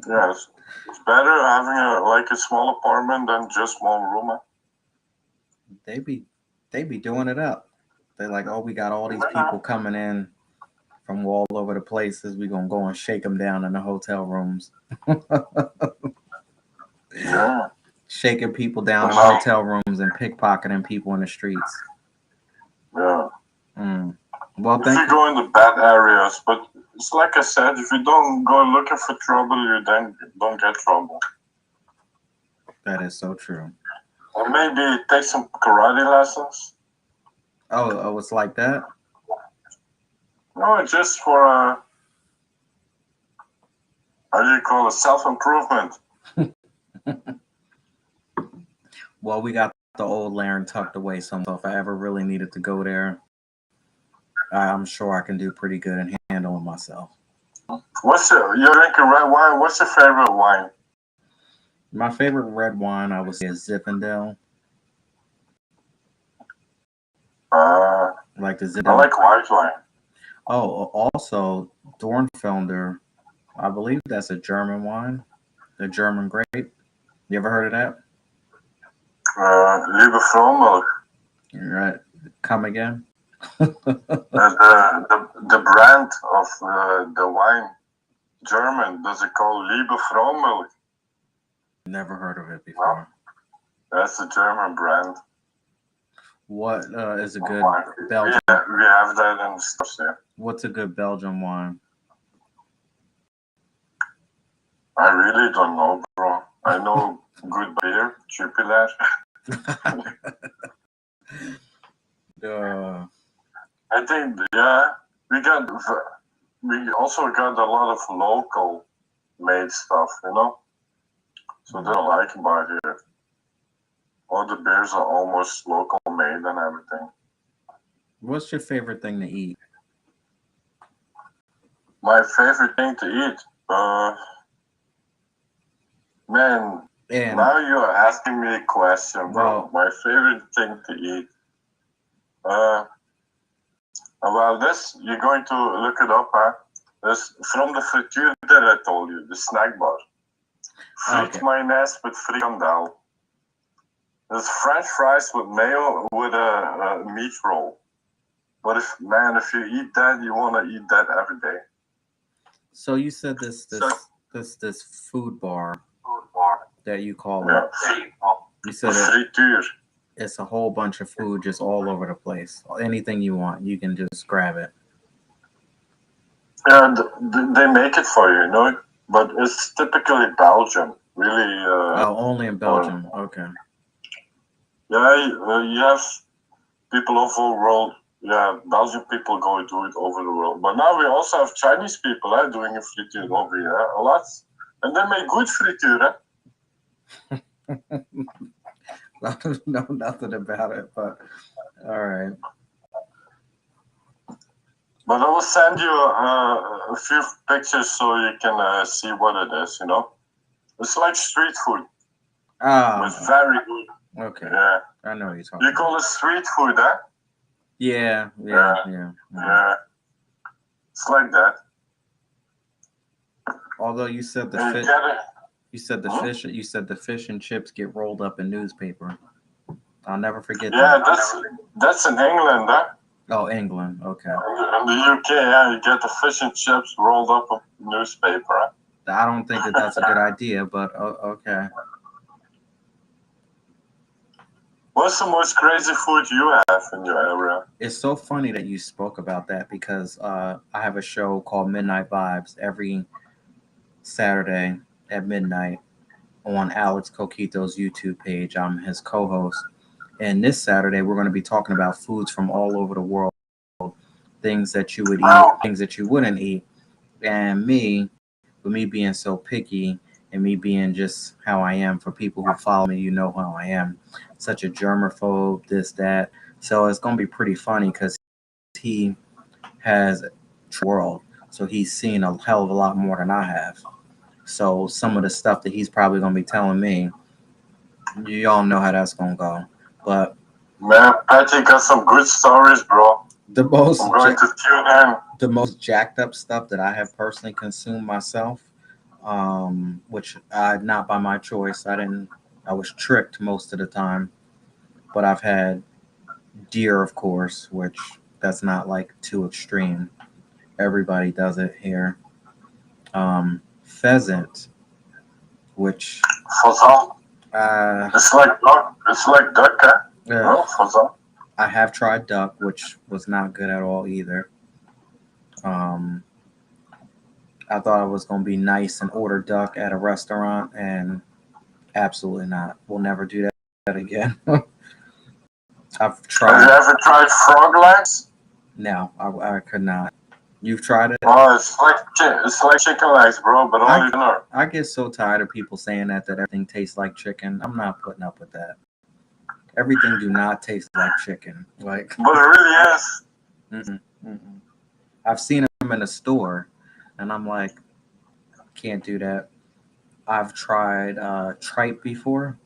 Yeah, it's better having like a small apartment than just one room. They be doing it up. They like, oh, we got all these people coming in from all over the places. We gonna go and shake them down in the hotel rooms. Yeah, Shaking people down but in now, hotel rooms and pickpocketing people in the streets. yeah. Mm. Well, If thank you you. go in the bad areas, but it's like I said, if you don't go looking for trouble, you then don't get trouble. That is so true. Or maybe take some karate lessons. Oh, it's like that. No, just for how do you call it, self improvement. Well, we got the old Laren tucked away, so if I ever really needed to go there, I'm sure I can do pretty good in handling myself. You're drinking red wine? What's your favorite wine? My favorite red wine, I would say, is Zinfandel. Uh, Like the I Zinfandel. like white wine. Oh, also Dornfelder. I believe that's a German wine, a German grape. You ever heard of that? Liebe Frohmilch. Right. Come again? The brand of the wine, German, does it call Liebe Frohmilch? Never heard of it No, before. that's a German brand What is a of good wine. Belgian? Yeah, we have that in the stores here. What's a good Belgian wine? I really don't know, bro. I know good beer, Jupiler. uh, I think, yeah, we got, we also got a lot of local made stuff, you know? So they don't like about here. All the beers are almost local made and everything. what's your favorite thing to eat? My favorite thing to eat, man. And Now you're asking me a question, bro. well, My favorite thing to eat. Uh, well, this you're going to look it up, huh? This from the frituur that I told you, the snack bar. Friet okay. mayonaise with frikandel. There's French fries with mayo with a meat roll. But if you eat that, you wanna eat that every day. So you said So this food bar that you call it. yeah, You said frituur. it's a whole bunch of food just all over the place. Anything you want, you can just grab it. Yeah, they make it for you, you know. But it's typically Belgian, really. Oh, only in Or Belgium. Okay. yeah, you have people all over the world. Yeah, Belgian people go do it over the world. But now we also have Chinese people doing a frituur over here, a lot. And they make good frituur. I don't know nothing about it, but all right. But I will send you a few pictures so you can see what it is, you know? It's like street food, but Ah, it's very good. okay. Yeah. I know what you're talking You about. call it street food, huh? Yeah, Yeah. yeah. Yeah. It's like that. Although you said the And you fish, get it. you said the fish and chips get rolled up in newspaper. I'll never forget Yeah, that. that's in England, huh? Oh, England. Okay. In the UK, yeah, you get the fish and chips rolled up in newspaper. Huh? I don't think that that's a good idea, but okay. What's the most crazy food you have in your area? It's so funny that you spoke about that because I have a show called Midnight Vibes every Saturday at midnight on Alex Coquito's YouTube page. I'm his co-host, and this Saturday we're going to be talking about foods from all over the world, things that you would eat, Oh, things that you wouldn't eat, and with me being so picky and me being just how I am, for people who follow me, you know how I am, such a germaphobe, this, that. So it's going to be pretty funny because he has world, so he's seen a hell of a lot more than I have. So some of the stuff that he's probably going to be telling me, you all know how that's going to go. But man, Patty got some good stories, bro. the I'm most going to tune in. the most jacked up stuff that I have personally consumed myself, which I not by my choice. I was tricked most of the time, but I've had deer, of course, which that's not like too extreme. Everybody does it here. Pheasant, which Fazan. uh, It's like duck. It's like duck, huh? uh, No, Fazan. I have tried duck, which was not good at all either. Um, I thought I was gonna be nice and order duck at a restaurant, and absolutely not. We'll never do that again. I've Have you tried. ever tried frog legs? No, I could not. You've tried it. Oh, it's like chicken legs, bro, but I only dinner. I get so tired of people saying that everything tastes like chicken. I'm not putting up with that. Everything do not taste like chicken. Like But it really is. mm-mm, Mm-mm. I've seen them in a store, and I'm like, can't do that. I've tried tripe before.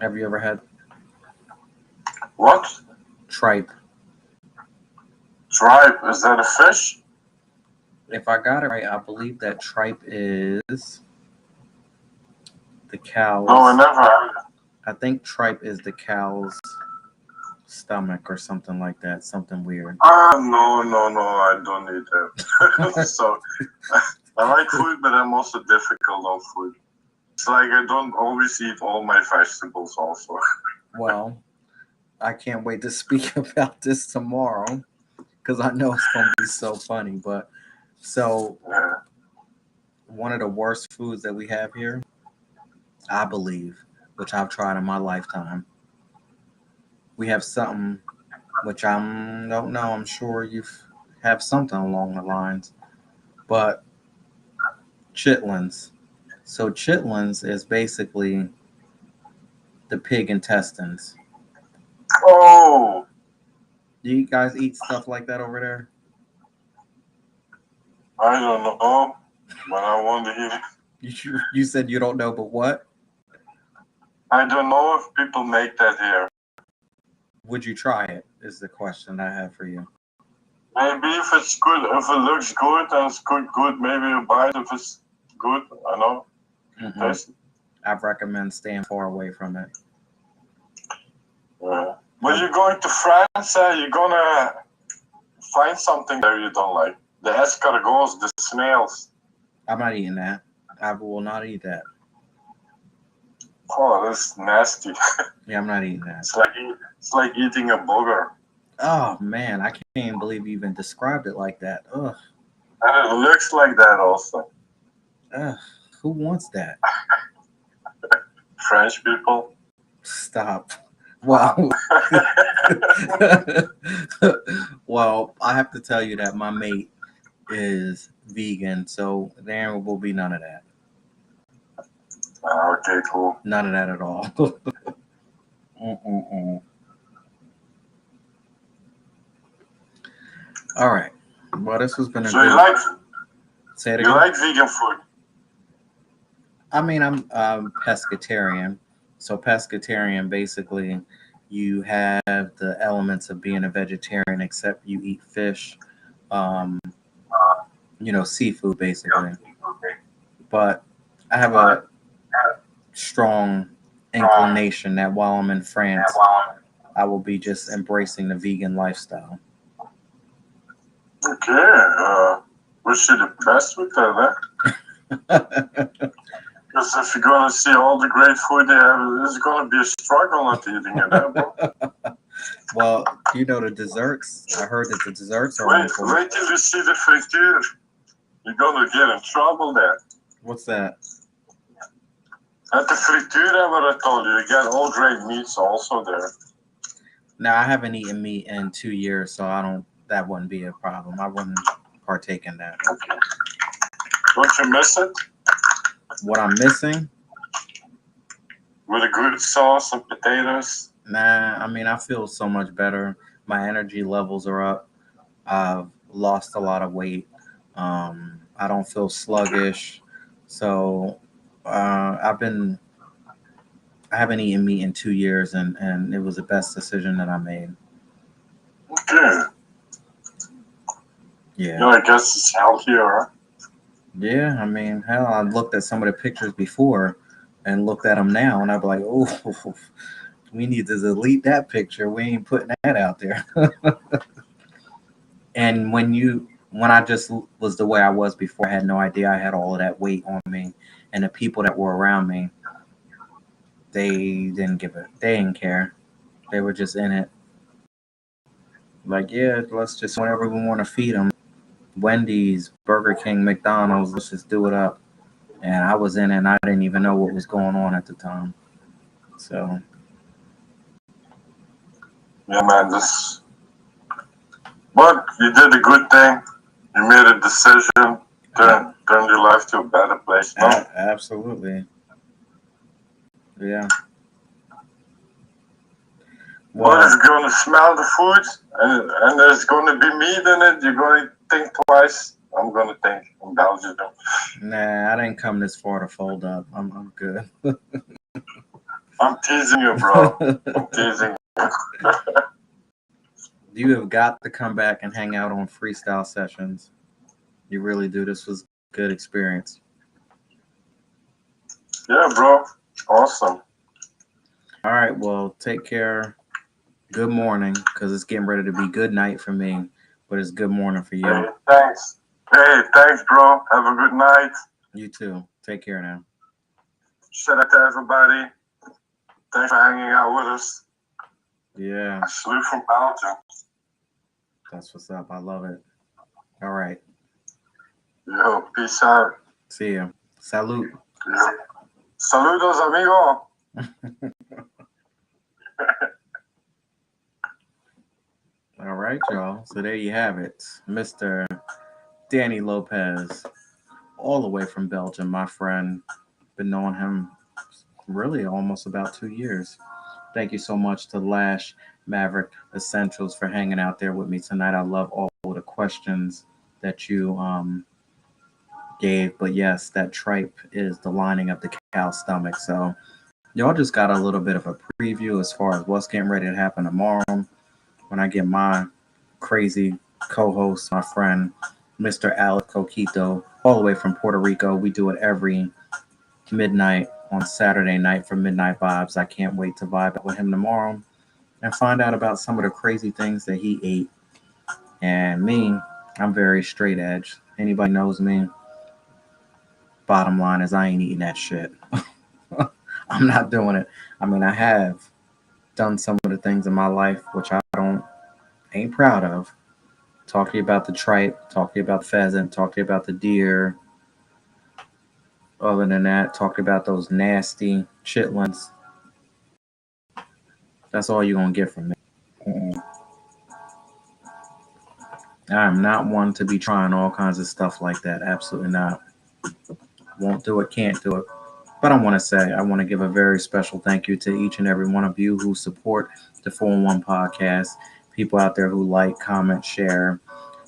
Have you ever had What? tripe? Tripe? Is that a fish? If I got it right, I believe that tripe is the No, I cow's. never had it. I think tripe is the cow's stomach or something like that. Something weird. No, no, no, I don't need that. So, I like food, but I'm also difficult on food. It's like I don't always eat all my vegetables, also. Well, I can't wait to speak about this tomorrow because I know it's gonna be so funny. But so Yeah. one of the worst foods that we have here, I believe, which I've tried in my lifetime. We have something which I don't know. I'm sure you have something along the lines, but chitlins. So chitlins is basically the pig intestines. Oh, Do you guys eat stuff like that over there? I don't know, but I want to eat it. You said you don't know, but what? I don't know if people make that here. Would you try it? Is the question I have for you. Maybe if it's good, if it looks good and it's good, maybe you buy it if it's good. I know, Mm-mm. taste it. I recommend staying far away from it. Yeah. When you're going to France, you're gonna find something there you don't like. The escargots, the snails. I'm not eating that. I will not eat that. Oh, that's nasty. Yeah, I'm not eating that. It's like eating a booger, Oh man, I can't even believe you even described it like that. Ugh, and it looks like that also. ugh. Who wants that? French people. Stop. Well, well, I have to tell you that my mate is vegan, so there will be none of that. Okay, cool. None of that at all. Mm-mm-mm. All right. Well, this has been a So you good. like Say it you again. like vegan food? I mean, I'm pescatarian. So pescatarian, basically, you have the elements of being a vegetarian, except you eat fish, um, seafood, basically. But I have a strong inclination that while I'm in France, I will be just embracing the vegan lifestyle. Okay. Wish you the best with that. Because if you're gonna see all the great food they have, it's gonna be a struggle not eating it. Well, the desserts. I heard that the desserts are Wait, wonderful. wait till you see the friture. You're gonna get in trouble there. What's that? At the fritura, what I told you, you get all great meats also there. Now, I haven't eaten meat in 2 years, so I don't. That wouldn't be a problem. I wouldn't partake in that. Okay. Don't you miss it? What I'm missing? With a good sauce and potatoes. Nah. I mean, I feel so much better. My energy levels are up. I've lost a lot of weight. I don't feel sluggish. So, I've been. I haven't eaten meat in 2 years, and it was the best decision that I made. Okay. Yeah. Yeah, I guess it's healthier, huh? Yeah, I mean, hell, I looked at some of the pictures before and looked at them now, and I'd be like, oh, we need to delete that picture. We ain't putting that out there. And when I just was the way I was before, I had no idea I had all of that weight on me, and the people that were around me, they didn't give it. They didn't care. They were just in it. Like, yeah, let's just whatever we want to feed them. Wendy's, Burger King, McDonald's, let's just do it up. And I was in it and I didn't even know what was going on at the time. So Yeah, man. But you did a good thing. You made a decision. Turn your life to a better place. No. absolutely. Yeah. but Well, it's gonna smell the food, and there's gonna be meat in it. You're gonna think twice. I'm gonna think in Belgium. nah, I didn't come this far to fold up. I'm good. I'm teasing you, bro. I'm teasing you. You have got to come back and hang out on freestyle sessions. You really do. This was good experience. Yeah, bro. Awesome. All right, well, take care. Good morning, because it's getting ready to be good night for me, but it's good morning for Hey, you. thanks. Hey, thanks, bro. Have a good night. You too. Take care now. Shout out to everybody. Thanks for hanging out with us. Yeah, Salute from Belgium. that's what's up. I love it. All right. Yo, peace out. See ya. Salute. Yo. Saludos, amigo. All right, y'all. So there you have it. Mr. Danny Lopez, all the way from Belgium, my friend. Been knowing him really almost about 2 years. Thank you so much to Lash Maverick Essentials for hanging out there with me tonight. I love all the questions that you gave. But yes, that tripe is the lining of the cow's stomach. So y'all just got a little bit of a preview as far as what's getting ready to happen tomorrow when I get my crazy co-host, my friend, Mr. Alex Coquito, all the way from Puerto Rico. We do it every midnight on Saturday night for Midnight Vibes. I can't wait to vibe with him tomorrow and find out about some of the crazy things that he ate. And me, I'm very straight edge. Anybody knows me, bottom line is I ain't eating that shit. I'm not doing it. I mean, I have done some of the things in my life which I don't ain't proud of. Talk to you about the tripe, talk to you about the pheasant, talk to you about the deer. Other than that, talk about those nasty chitlins. That's all you're gonna get from me. Mm-mm. I'm not one to be trying all kinds of stuff like that. Absolutely not. Won't do it, can't do it. But I want to give a very special thank you to each and every one of you who support the 411 podcast. People out there who like, comment, share.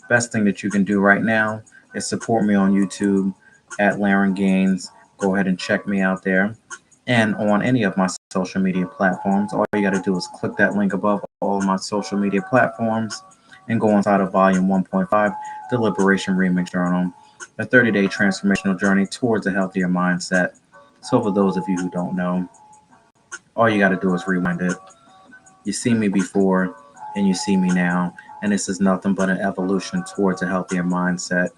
Best thing that you can do right now is support me on YouTube at Laren Gaines. Go ahead and check me out there. And on any of my social media platforms, all you got to do is click that link above all of my social media platforms and go inside of Volume 1.5, The Liberation Remix Journal, a 30-day transformational journey towards a healthier mindset. So, for those of you who don't know, all you got to do is rewind it. You see me before and you see me now, and this is nothing but an evolution towards a healthier mindset.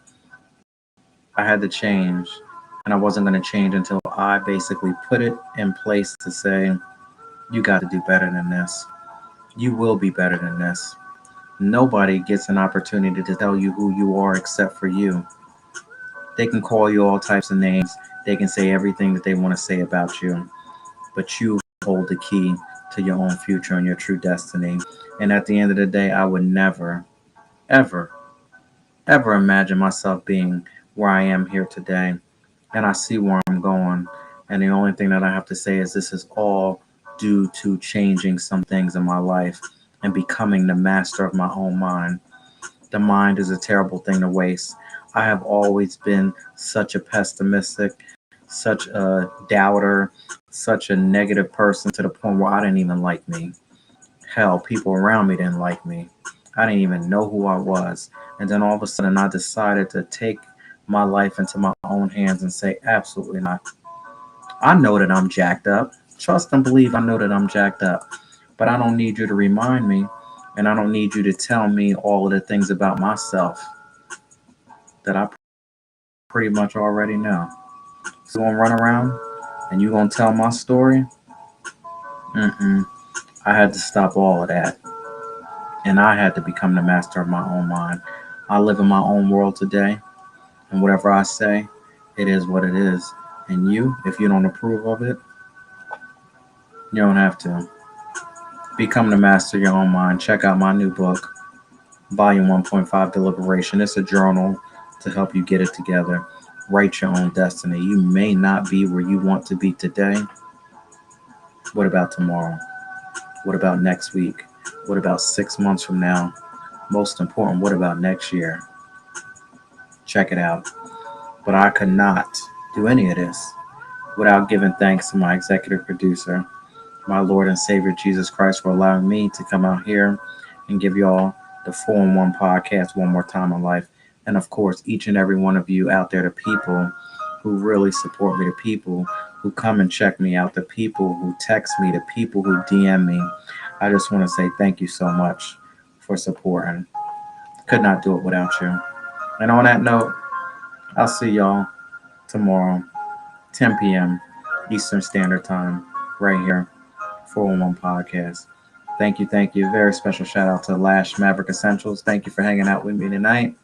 I had to change, and I wasn't going to change until I basically put it in place to say, you got to do better than this. You will be better than this. Nobody gets an opportunity to tell you who you are except for you. They can call you all types of names, they can say everything that they want to say about you, but you hold the key to your own future and your true destiny. And at the end of the day, I would never, ever, ever imagine myself being where I am here today. And I see where I'm going. And the only thing that I have to say is this is all due to changing some things in my life and becoming the master of my own mind. The mind is a terrible thing to waste. I have always been such a pessimistic, such a doubter, such a negative person to the point where I didn't even like me. Hell, people around me didn't like me. I didn't even know who I was. And then all of a sudden, I decided to take my life into my own hands and say, absolutely not. I know that I'm jacked up. Trust and believe I know that I'm jacked up. But I don't need you to remind me, and I don't need you to tell me all of the things about myself that I pretty much already know. So I'm gonna run around and you gonna tell my story? Mm-mm. I had to stop all of that. And I had to become the master of my own mind. I live in my own world today, and whatever I say, it is what it is. And you, if you don't approve of it, you don't have to. Become the master of your own mind. Check out my new book, Volume 1.5 Deliberation. It's a journal to help you get it together. Write your own destiny. You may not be where you want to be today. What about tomorrow? What about next week? What about 6 months from now? Most important, what about next year? Check it out. But I could not do any of this without giving thanks to my executive producer, my Lord and Savior Jesus Christ, for allowing me to come out here and give y'all the 4-in-1 podcast one more time in life. And of course, each and every one of you out there, the people who really support me, the people who come and check me out, the people who text me, the people who DM me. I just want to say thank you so much for supporting. Could not do it without you. And on that note, I'll see y'all tomorrow, 10 p.m. Eastern Standard Time, right here, 401 Podcast. Thank you, thank you. Very special shout out to Lash Maverick Essentials. Thank you for hanging out with me tonight.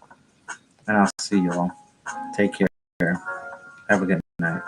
And I'll see you all. Take care. Have a good night.